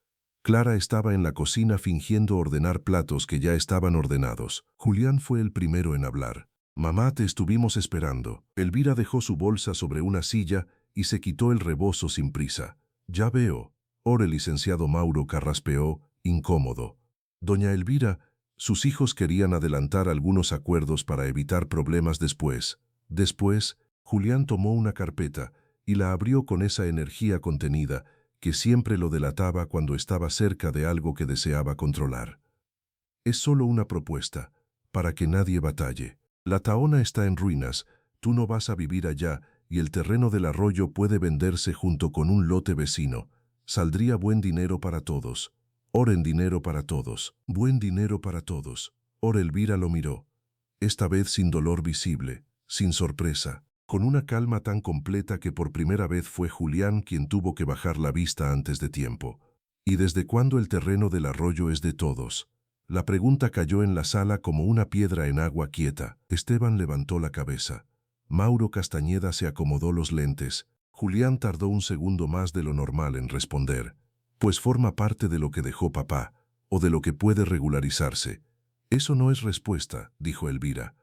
Clara estaba en la cocina fingiendo ordenar platos que ya estaban ordenados. Julián fue el primero en hablar. «Mamá, te estuvimos esperando». Elvira dejó su bolsa sobre una silla y se quitó el rebozo sin prisa. «Ya veo». Ahora el licenciado Mauro carraspeó, incómodo. Doña Elvira, sus hijos querían adelantar algunos acuerdos para evitar problemas después. Después, Julián tomó una carpeta y la abrió con esa energía contenida que siempre lo delataba cuando estaba cerca de algo que deseaba controlar. «Es solo una propuesta, para que nadie batalle. La Tahona está en ruinas, tú no vas a vivir allá y el terreno del arroyo puede venderse junto con un lote vecino. Saldría buen dinero para todos. Oren dinero para todos. Buen dinero para todos». Ora Elvira lo miró, esta vez sin dolor visible, sin sorpresa, con una calma tan completa que por primera vez fue Julián quien tuvo que bajar la vista antes de tiempo. «¿Y desde cuándo el terreno del arroyo es de todos?». La pregunta cayó en la sala como una piedra en agua quieta. Esteban levantó la cabeza. Mauro Castañeda se acomodó los lentes. Julián tardó un segundo más de lo normal en responder. «Pues forma parte de lo que dejó papá, o de lo que puede regularizarse». «Eso no es respuesta», dijo Elvira.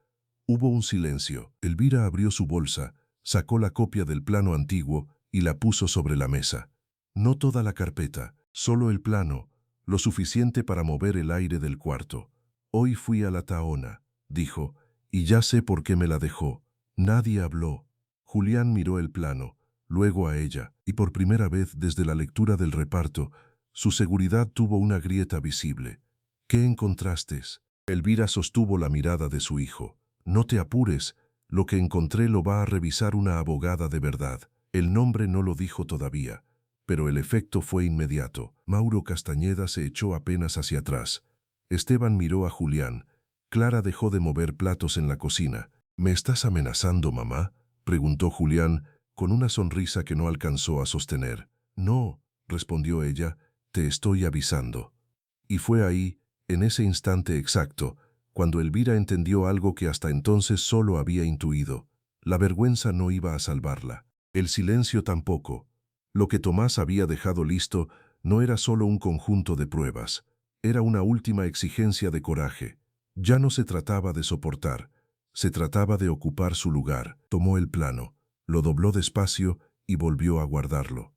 Hubo un silencio. Elvira abrió su bolsa, sacó la copia del plano antiguo y la puso sobre la mesa. No toda la carpeta, solo el plano, lo suficiente para mover el aire del cuarto. «Hoy fui a la Tahona», dijo, «y ya sé por qué me la dejó». Nadie habló. Julián miró el plano, luego a ella, y por primera vez desde la lectura del reparto, su seguridad tuvo una grieta visible. «¿Qué encontraste?». Elvira sostuvo la mirada de su hijo. «No te apures, lo que encontré lo va a revisar una abogada de verdad». El nombre no lo dijo todavía, pero el efecto fue inmediato. Mauro Castañeda se echó apenas hacia atrás. Esteban miró a Julián. Clara dejó de mover platos en la cocina. «¿Me estás amenazando, mamá?», preguntó Julián, con una sonrisa que no alcanzó a sostener. «No», respondió ella, «te estoy avisando». Y fue ahí, en ese instante exacto, cuando Elvira entendió algo que hasta entonces solo había intuido. La vergüenza no iba a salvarla. El silencio tampoco. Lo que Tomás había dejado listo no era solo un conjunto de pruebas. Era una última exigencia de coraje. Ya no se trataba de soportar. Se trataba de ocupar su lugar. Tomó el plano, lo dobló despacio y volvió a guardarlo.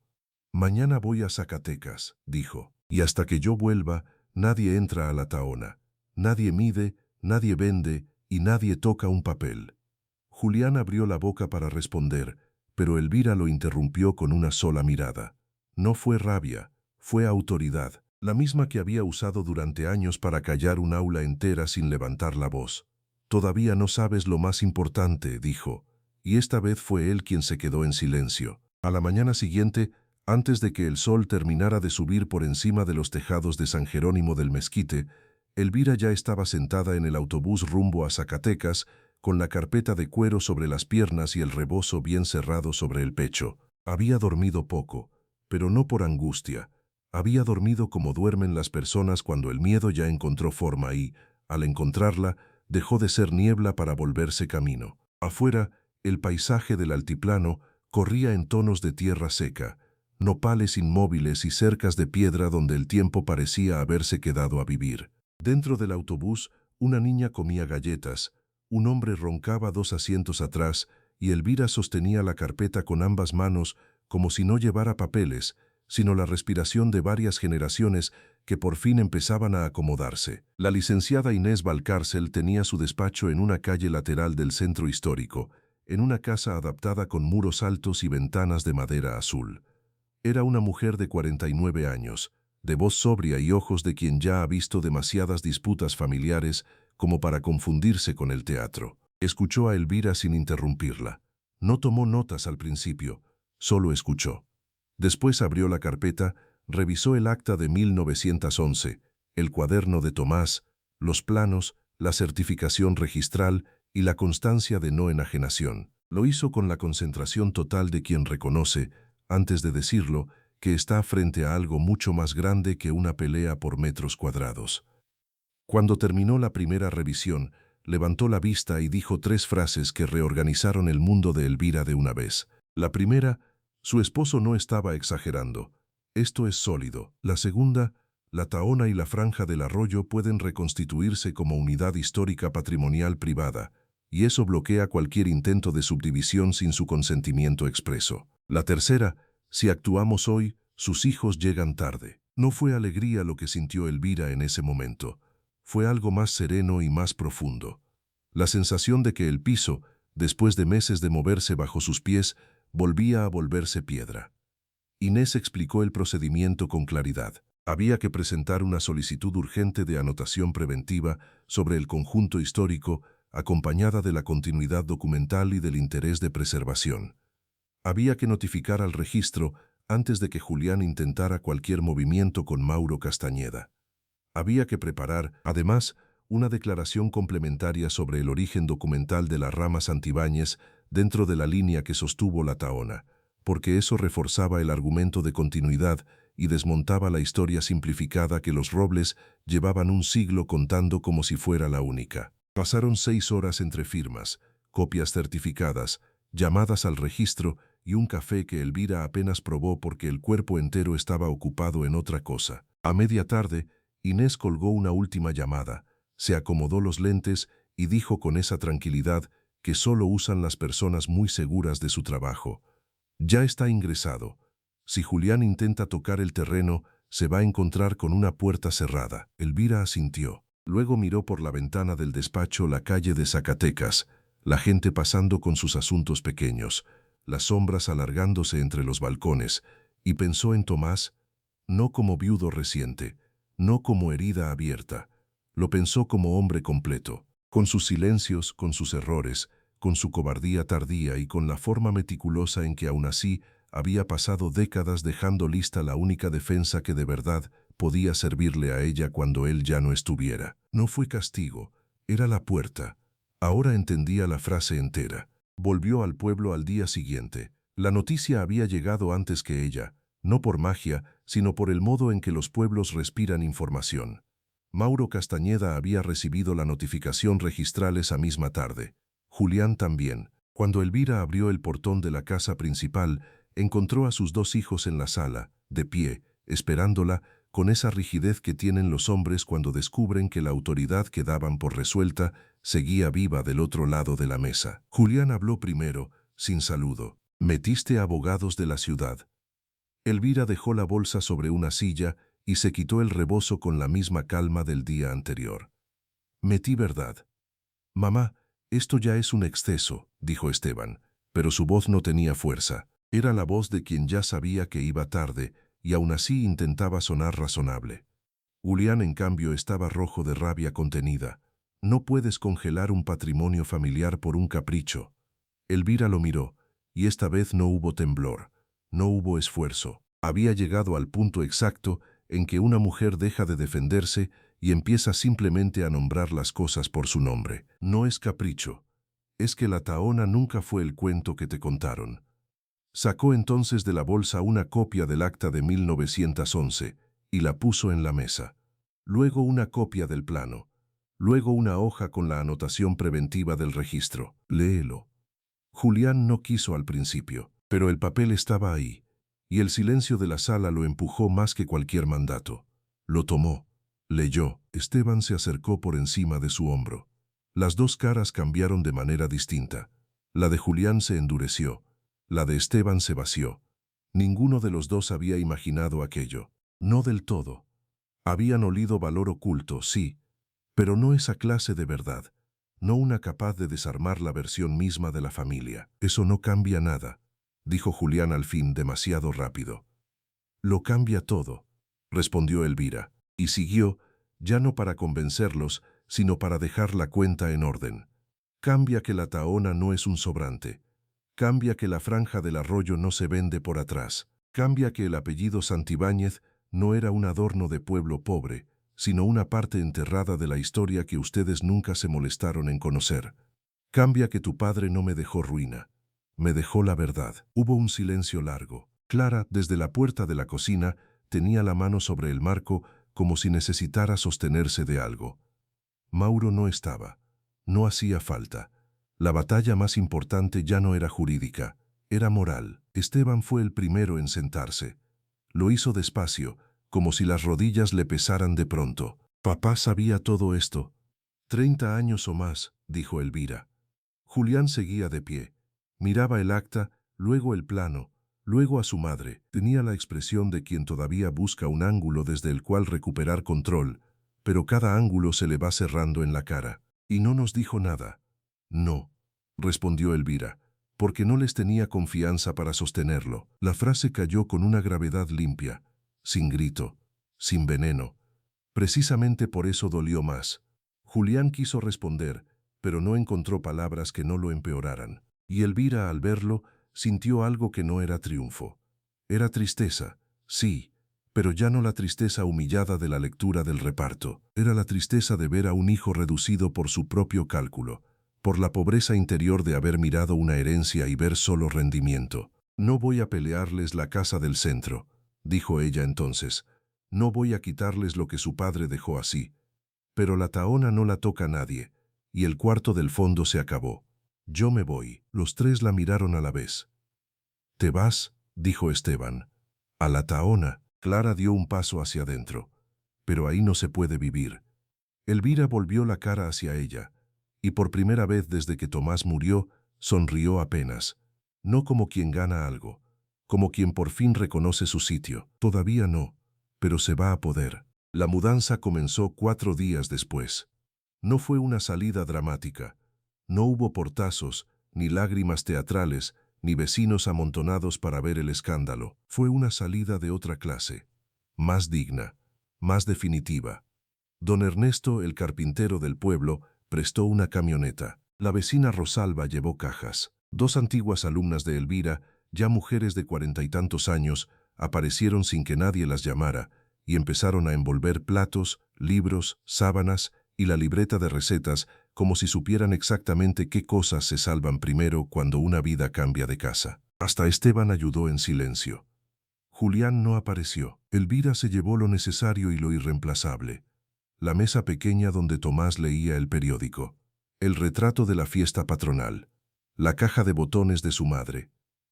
«Mañana voy a Zacatecas», dijo, «y hasta que yo vuelva, nadie entra a la Tahona. Nadie mide, nadie vende y nadie toca un papel». Julián abrió la boca para responder, pero Elvira lo interrumpió con una sola mirada. No fue rabia, fue autoridad, la misma que había usado durante años para callar un aula entera sin levantar la voz. «Todavía no sabes lo más importante», dijo, y esta vez fue él quien se quedó en silencio. A la mañana siguiente, antes de que el sol terminara de subir por encima de los tejados de San Jerónimo del Mezquite, Elvira ya estaba sentada en el autobús rumbo a Zacatecas, con la carpeta de cuero sobre las piernas y el rebozo bien cerrado sobre el pecho. Había dormido poco, pero no por angustia. Había dormido como duermen las personas cuando el miedo ya encontró forma y, al encontrarla, dejó de ser niebla para volverse camino. Afuera, el paisaje del altiplano corría en tonos de tierra seca, nopales inmóviles y cercas de piedra donde el tiempo parecía haberse quedado a vivir. Dentro del autobús, una niña comía galletas, un hombre roncaba 2 asientos atrás y Elvira sostenía la carpeta con ambas manos como si no llevara papeles, sino la respiración de varias generaciones que por fin empezaban a acomodarse. La licenciada Inés Valcárcel tenía su despacho en una calle lateral del centro histórico, en una casa adaptada con muros altos y ventanas de madera azul. Era una mujer de 49 años, de voz sobria y ojos de quien ya ha visto demasiadas disputas familiares como para confundirse con el teatro. Escuchó a Elvira sin interrumpirla. No tomó notas al principio, solo escuchó. Después abrió la carpeta, revisó el acta de 1911, el cuaderno de Tomás, los planos, la certificación registral y la constancia de no enajenación. Lo hizo con la concentración total de quien reconoce, antes de decirlo, que está frente a algo mucho más grande que una pelea por metros cuadrados. Cuando terminó la primera revisión, levantó la vista y dijo 3 frases que reorganizaron el mundo de Elvira de una vez. La primera, su esposo no estaba exagerando. Esto es sólido. La segunda, la Tahona y la Franja del Arroyo pueden reconstituirse como unidad histórica patrimonial privada, y eso bloquea cualquier intento de subdivisión sin su consentimiento expreso. La tercera, si actuamos hoy, sus hijos llegan tarde. No fue alegría lo que sintió Elvira en ese momento. Fue algo más sereno y más profundo. La sensación de que el piso, después de meses de moverse bajo sus pies, volvía a volverse piedra. Inés explicó el procedimiento con claridad. Había que presentar una solicitud urgente de anotación preventiva sobre el conjunto histórico, acompañada de la continuidad documental y del interés de preservación. Había que notificar al registro antes de que Julián intentara cualquier movimiento con Mauro Castañeda. Había que preparar, además, una declaración complementaria sobre el origen documental de la rama Santibáñez dentro de la línea que sostuvo la Tahona, porque eso reforzaba el argumento de continuidad y desmontaba la historia simplificada que los Robles llevaban un siglo contando como si fuera la única. Pasaron 6 horas entre firmas, copias certificadas, llamadas al registro y un café que Elvira apenas probó porque el cuerpo entero estaba ocupado en otra cosa. A media tarde, Inés colgó una última llamada, se acomodó los lentes y dijo con esa tranquilidad que solo usan las personas muy seguras de su trabajo. Ya está ingresado. Si Julián intenta tocar el terreno, se va a encontrar con una puerta cerrada. Elvira asintió. Luego miró por la ventana del despacho la calle de Zacatecas, la gente pasando con sus asuntos pequeños, las sombras alargándose entre los balcones, y pensó en Tomás, no como viudo reciente, no como herida abierta, lo pensó como hombre completo, con sus silencios, con sus errores, con su cobardía tardía y con la forma meticulosa en que aún así había pasado décadas dejando lista la única defensa que de verdad podía servirle a ella cuando él ya no estuviera. No fue castigo, era la puerta. Ahora entendía la frase entera. Volvió al pueblo al día siguiente. La noticia había llegado antes que ella, no por magia, sino por el modo en que los pueblos respiran información. Mauro Castañeda había recibido la notificación registral esa misma tarde. Julián también. Cuando Elvira abrió el portón de la casa principal, encontró a sus 2 hijos en la sala, de pie, esperándola, con esa rigidez que tienen los hombres cuando descubren que la autoridad que daban por resuelta seguía viva del otro lado de la mesa. Julián habló primero, sin saludo. «Metiste abogados de la ciudad». Elvira dejó la bolsa sobre una silla y se quitó el rebozo con la misma calma del día anterior. «Metí verdad». «Mamá, esto ya es un exceso», dijo Esteban, pero su voz no tenía fuerza. Era la voz de quien ya sabía que iba tarde y aún así intentaba sonar razonable. Julián, en cambio, estaba rojo de rabia contenida. «No puedes congelar un patrimonio familiar por un capricho». Elvira lo miró, y esta vez no hubo temblor, no hubo esfuerzo. Había llegado al punto exacto en que una mujer deja de defenderse y empieza simplemente a nombrar las cosas por su nombre. No es capricho. Es que la Tahona nunca fue el cuento que te contaron. Sacó entonces de la bolsa una copia del acta de 1911 y la puso en la mesa. Luego una copia del plano. Luego una hoja con la anotación preventiva del registro. Léelo. Julián no quiso al principio, pero el papel estaba ahí, y el silencio de la sala lo empujó más que cualquier mandato. Lo tomó, leyó. Esteban se acercó por encima de su hombro. Las 2 caras cambiaron de manera distinta. La de Julián se endureció, la de Esteban se vació. Ninguno de los dos había imaginado aquello. No del todo. Habían olido valor oculto, sí, pero no esa clase de verdad. No una capaz de desarmar la versión misma de la familia. Eso no cambia nada, dijo Julián al fin demasiado rápido. Lo cambia todo, respondió Elvira, y siguió, ya no para convencerlos, sino para dejar la cuenta en orden. Cambia que la Tahona no es un sobrante. Cambia que la franja del arroyo no se vende por atrás. Cambia que el apellido Santibáñez no era un adorno de pueblo pobre, sino una parte enterrada de la historia que ustedes nunca se molestaron en conocer. Cambia que tu padre no me dejó ruina. Me dejó la verdad. Hubo un silencio largo. Clara, desde la puerta de la cocina, tenía la mano sobre el marco como si necesitara sostenerse de algo. Mauro no estaba. No hacía falta. La batalla más importante ya no era jurídica, era moral. Esteban fue el primero en sentarse. Lo hizo despacio, como si las rodillas le pesaran de pronto. Papá sabía todo esto. 30 años o más, dijo Elvira. Julián seguía de pie. Miraba el acta, luego el plano, luego a su madre. Tenía la expresión de quien todavía busca un ángulo desde el cual recuperar control, pero cada ángulo se le va cerrando en la cara. Y no nos dijo nada. No, respondió Elvira, porque no les tenía confianza para sostenerlo. La frase cayó con una gravedad limpia, sin grito, sin veneno. Precisamente por eso dolió más. Julián quiso responder, pero no encontró palabras que no lo empeoraran. Y Elvira, al verlo, sintió algo que no era triunfo. Era tristeza, sí, pero ya no la tristeza humillada de la lectura del reparto. Era la tristeza de ver a un hijo reducido por su propio cálculo, por la pobreza interior de haber mirado una herencia y ver solo rendimiento. No voy a pelearles la casa del centro, dijo ella entonces. No voy a quitarles lo que su padre dejó así. Pero la Tahona no la toca nadie, y el cuarto del fondo se acabó. Yo me voy. Los tres la miraron a la vez. ¿Te vas?, dijo Esteban. A la Tahona. Clara dio un paso hacia adentro. Pero ahí no se puede vivir. Elvira volvió la cara hacia ella, y por primera vez desde que Tomás murió, sonrió apenas. No como quien gana algo, como quien por fin reconoce su sitio. Todavía no, pero se va a poder. La mudanza comenzó 4 días después. No fue una salida dramática. No hubo portazos, ni lágrimas teatrales, ni vecinos amontonados para ver el escándalo. Fue una salida de otra clase, más digna, más definitiva. Don Ernesto, el carpintero del pueblo, prestó una camioneta. La vecina Rosalba llevó cajas. 2 antiguas alumnas de Elvira, ya mujeres de 40 y tantos años, aparecieron sin que nadie las llamara y empezaron a envolver platos, libros, sábanas y la libreta de recetas como si supieran exactamente qué cosas se salvan primero cuando una vida cambia de casa. Hasta Esteban ayudó en silencio. Julián no apareció. Elvira se llevó lo necesario y lo irreemplazable. La mesa pequeña donde Tomás leía el periódico, el retrato de la fiesta patronal, la caja de botones de su madre,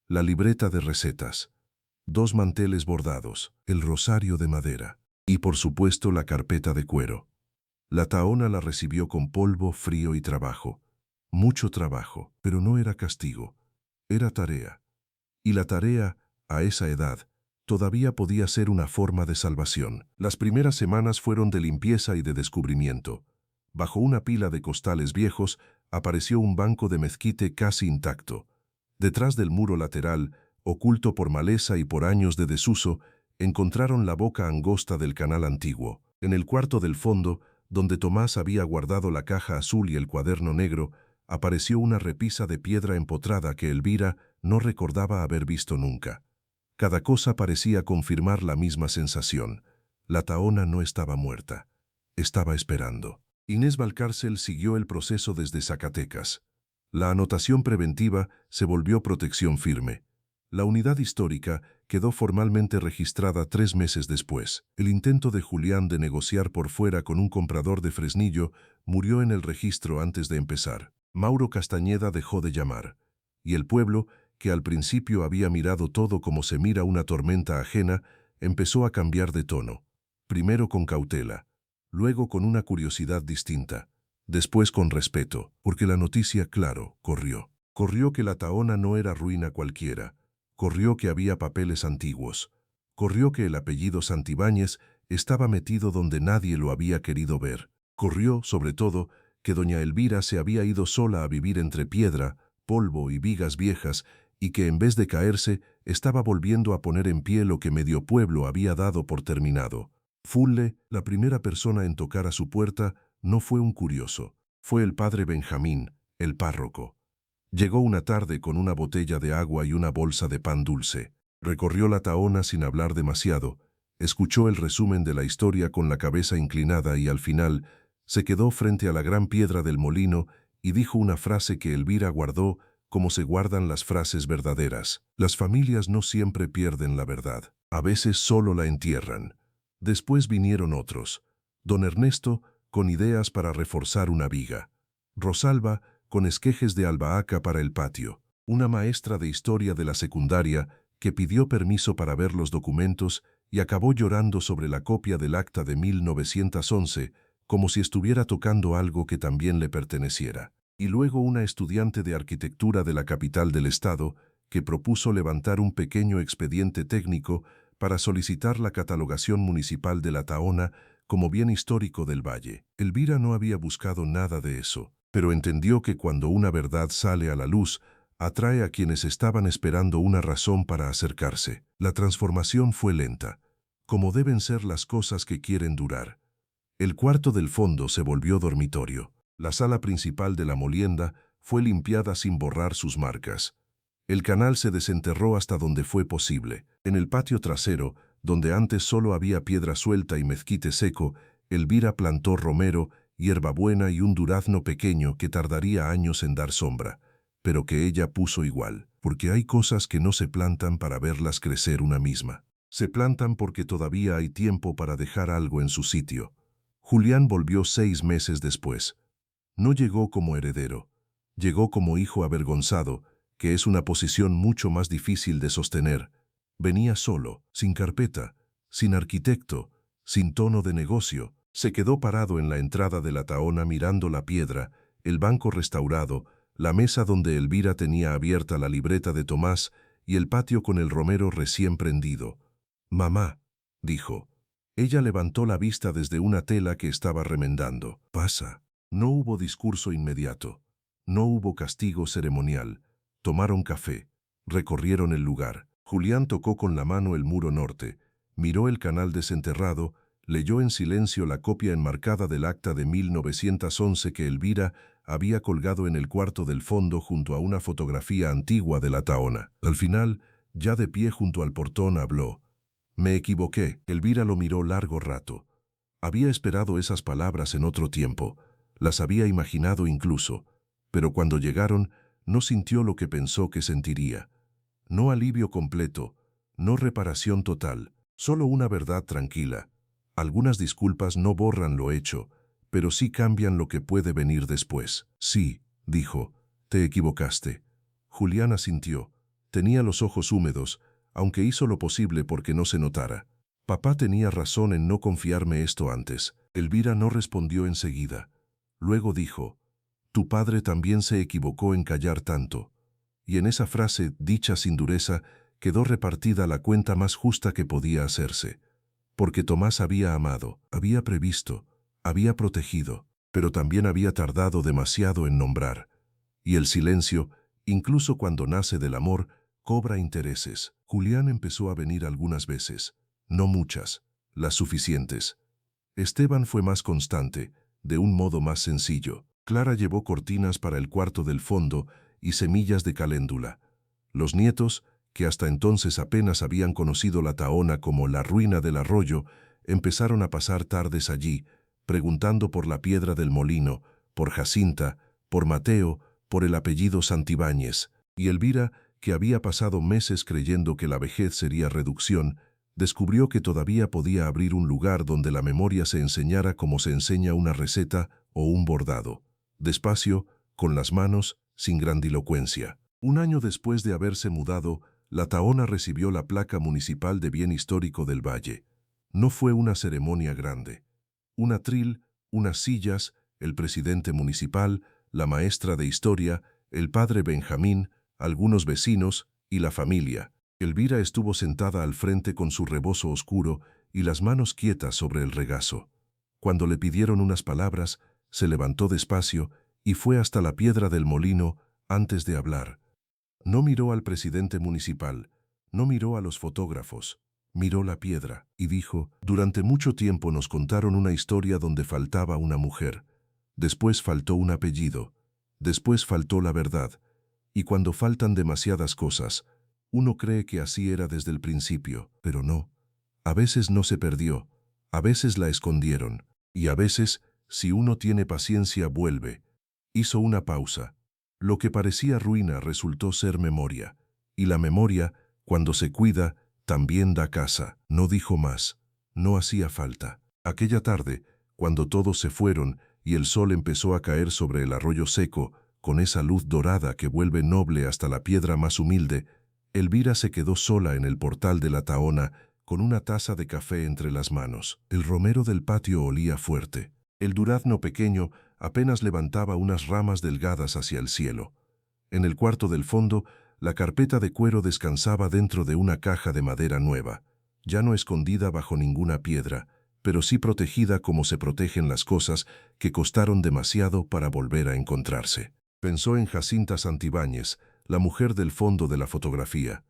la libreta de recetas, 2 manteles bordados, el rosario de madera y, por supuesto, la carpeta de cuero. La Tahona la recibió con polvo, frío y trabajo. Mucho trabajo, pero no era castigo, era tarea. Y la tarea, a esa edad, todavía podía ser una forma de salvación. Las primeras semanas fueron de limpieza y de descubrimiento. Bajo una pila de costales viejos apareció un banco de mezquite casi intacto. Detrás del muro lateral, oculto por maleza y por años de desuso, encontraron la boca angosta del canal antiguo. En el cuarto del fondo, donde Tomás había guardado la caja azul y el cuaderno negro, apareció una repisa de piedra empotrada que Elvira no recordaba haber visto nunca. Cada cosa parecía confirmar la misma sensación. La Tahona no estaba muerta. Estaba esperando. Inés Valcárcel siguió el proceso desde Zacatecas. La anotación preventiva se volvió protección firme. La unidad histórica quedó formalmente registrada 3 meses después. El intento de Julián de negociar por fuera con un comprador de Fresnillo murió en el registro antes de empezar. Mauro Castañeda dejó de llamar, y el pueblo, que al principio había mirado todo como se mira una tormenta ajena, empezó a cambiar de tono. Primero con cautela, luego con una curiosidad distinta, después con respeto, porque la noticia, claro, corrió. Corrió que la Tahona no era ruina cualquiera. Corrió que había papeles antiguos. Corrió que el apellido Santibáñez estaba metido donde nadie lo había querido ver. Corrió, sobre todo, que doña Elvira se había ido sola a vivir entre piedra, polvo y vigas viejas, y que en vez de caerse, estaba volviendo a poner en pie lo que medio pueblo había dado por terminado. Fulle, la primera persona en tocar a su puerta, no fue un curioso. Fue el padre Benjamín, el párroco. Llegó una tarde con una botella de agua y una bolsa de pan dulce. Recorrió la tahona sin hablar demasiado, escuchó el resumen de la historia con la cabeza inclinada y al final se quedó frente a la gran piedra del molino y dijo una frase que Elvira guardó como se guardan las frases verdaderas. Las familias no siempre pierden la verdad, a veces solo la entierran. Después vinieron otros. Don Ernesto, con ideas para reforzar una viga. Rosalba, con esquejes de albahaca para el patio. Una maestra de historia de la secundaria que pidió permiso para ver los documentos y acabó llorando sobre la copia del acta de 1911, como si estuviera tocando algo que también le perteneciera. Y luego una estudiante de arquitectura de la capital del estado que propuso levantar un pequeño expediente técnico para solicitar la catalogación municipal de la Tahona como bien histórico del valle. Elvira no había buscado nada de eso, pero entendió que cuando una verdad sale a la luz, atrae a quienes estaban esperando una razón para acercarse. La transformación fue lenta, como deben ser las cosas que quieren durar. El cuarto del fondo se volvió dormitorio. La sala principal de la molienda fue limpiada sin borrar sus marcas. El canal se desenterró hasta donde fue posible. En el patio trasero, donde antes solo había piedra suelta y mezquite seco, Elvira plantó romero, hierbabuena y un durazno pequeño que tardaría años en dar sombra, pero que ella puso igual, porque hay cosas que no se plantan para verlas crecer una misma. Se plantan porque todavía hay tiempo para dejar algo en su sitio. Julián volvió 6 meses después. No llegó como heredero, llegó como hijo avergonzado, que es una posición mucho más difícil de sostener. Venía solo, sin carpeta, sin arquitecto, sin tono de negocio. Se quedó parado en la entrada de la Tahona mirando la piedra, el banco restaurado, la mesa donde Elvira tenía abierta la libreta de Tomás y el patio con el romero recién prendido. «Mamá», dijo. Ella levantó la vista desde una tela que estaba remendando. «Pasa». No hubo discurso inmediato. No hubo castigo ceremonial. Tomaron café. Recorrieron el lugar. Julián tocó con la mano el muro norte. Miró el canal desenterrado. Leyó en silencio la copia enmarcada del acta de 1911 que Elvira había colgado en el cuarto del fondo junto a una fotografía antigua de la Tahona. Al final, ya de pie junto al portón, habló. «Me equivoqué». Elvira lo miró largo rato. Había esperado esas palabras en otro tiempo. Las había imaginado incluso, pero cuando llegaron no sintió lo que pensó que sentiría. No alivio completo, no reparación total, solo una verdad tranquila. Algunas disculpas no borran lo hecho, pero sí cambian lo que puede venir después. «Sí», dijo, «te equivocaste». Julián asintió. Tenía los ojos húmedos, aunque hizo lo posible porque no se notara. «Papá tenía razón en no confiarme esto antes». Elvira no respondió enseguida. Luego dijo, «Tu padre también se equivocó en callar tanto». Y en esa frase, dicha sin dureza, quedó repartida la cuenta más justa que podía hacerse. Porque Tomás había amado, había previsto, había protegido, pero también había tardado demasiado en nombrar. Y el silencio, incluso cuando nace del amor, cobra intereses. Julián empezó a venir algunas veces, no muchas, las suficientes. Esteban fue más constante, de un modo más sencillo. Clara llevó cortinas para el cuarto del fondo y semillas de caléndula. Los nietos, que hasta entonces apenas habían conocido la Tahona como la ruina del arroyo, empezaron a pasar tardes allí, preguntando por la piedra del molino, por Jacinta, por Mateo, por el apellido Santibáñez. Y Elvira, que había pasado meses creyendo que la vejez sería reducción, descubrió que todavía podía abrir un lugar donde la memoria se enseñara como se enseña una receta o un bordado. Despacio, con las manos, sin grandilocuencia. Un año después de haberse mudado, la Tahona recibió la placa municipal de bien histórico del Valle. No fue una ceremonia grande. Un atril, unas sillas, el presidente municipal, la maestra de historia, el padre Benjamín, algunos vecinos y la familia. Elvira estuvo sentada al frente con su rebozo oscuro y las manos quietas sobre el regazo. Cuando le pidieron unas palabras, se levantó despacio y fue hasta la piedra del molino antes de hablar. No miró al presidente municipal, no miró a los fotógrafos, miró la piedra y dijo: durante mucho tiempo nos contaron una historia donde faltaba una mujer, después faltó un apellido, después faltó la verdad, y cuando faltan demasiadas cosas, uno cree que así era desde el principio, pero no. A veces no se perdió, a veces la escondieron, y a veces, si uno tiene paciencia, vuelve. Hizo una pausa. Lo que parecía ruina resultó ser memoria, y la memoria, cuando se cuida, también da casa. No dijo más, no hacía falta. Aquella tarde, cuando todos se fueron y el sol empezó a caer sobre el arroyo seco, con esa luz dorada que vuelve noble hasta la piedra más humilde, Elvira se quedó sola en el portal de la Tahona con una taza de café entre las manos. El romero del patio olía fuerte. El durazno pequeño apenas levantaba unas ramas delgadas hacia el cielo. En el cuarto del fondo, la carpeta de cuero descansaba dentro de una caja de madera nueva, ya no escondida bajo ninguna piedra, pero sí protegida como se protegen las cosas que costaron demasiado para volver a encontrarse. Pensó en Jacinta Santibáñez, la mujer del fondo de la fotografía.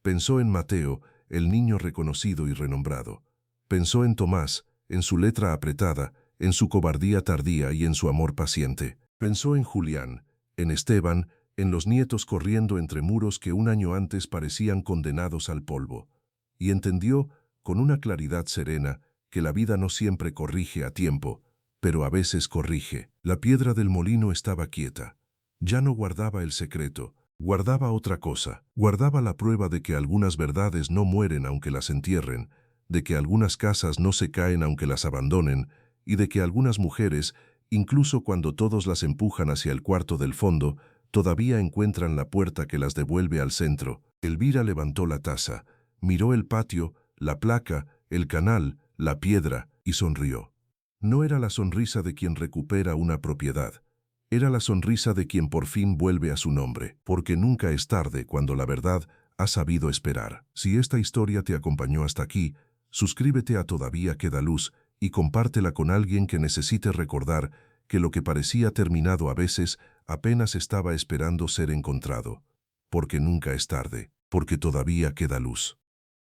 Pensó en Mateo, el niño reconocido y renombrado. Pensó en Tomás, en su letra apretada, en su cobardía tardía y en su amor paciente. Pensó en Julián, en Esteban, en los nietos corriendo entre muros que un año antes parecían condenados al polvo. Y entendió, con una claridad serena, que la vida no siempre corrige a tiempo, pero a veces corrige. La piedra del molino estaba quieta. Ya no guardaba el secreto, guardaba otra cosa. Guardaba la prueba de que algunas verdades no mueren aunque las entierren, de que algunas casas no se caen aunque las abandonen, y de que algunas mujeres, incluso cuando todos las empujan hacia el cuarto del fondo, todavía encuentran la puerta que las devuelve al centro. Elvira levantó la taza, miró el patio, la placa, el canal, la piedra, y sonrió. No era la sonrisa de quien recupera una propiedad. Era la sonrisa de quien por fin vuelve a su nombre, porque nunca es tarde cuando la verdad ha sabido esperar. Si esta historia te acompañó hasta aquí, suscríbete a Todavía Queda Luz y compártela con alguien que necesite recordar que lo que parecía terminado a veces apenas estaba esperando ser encontrado. Porque nunca es tarde, porque todavía queda luz.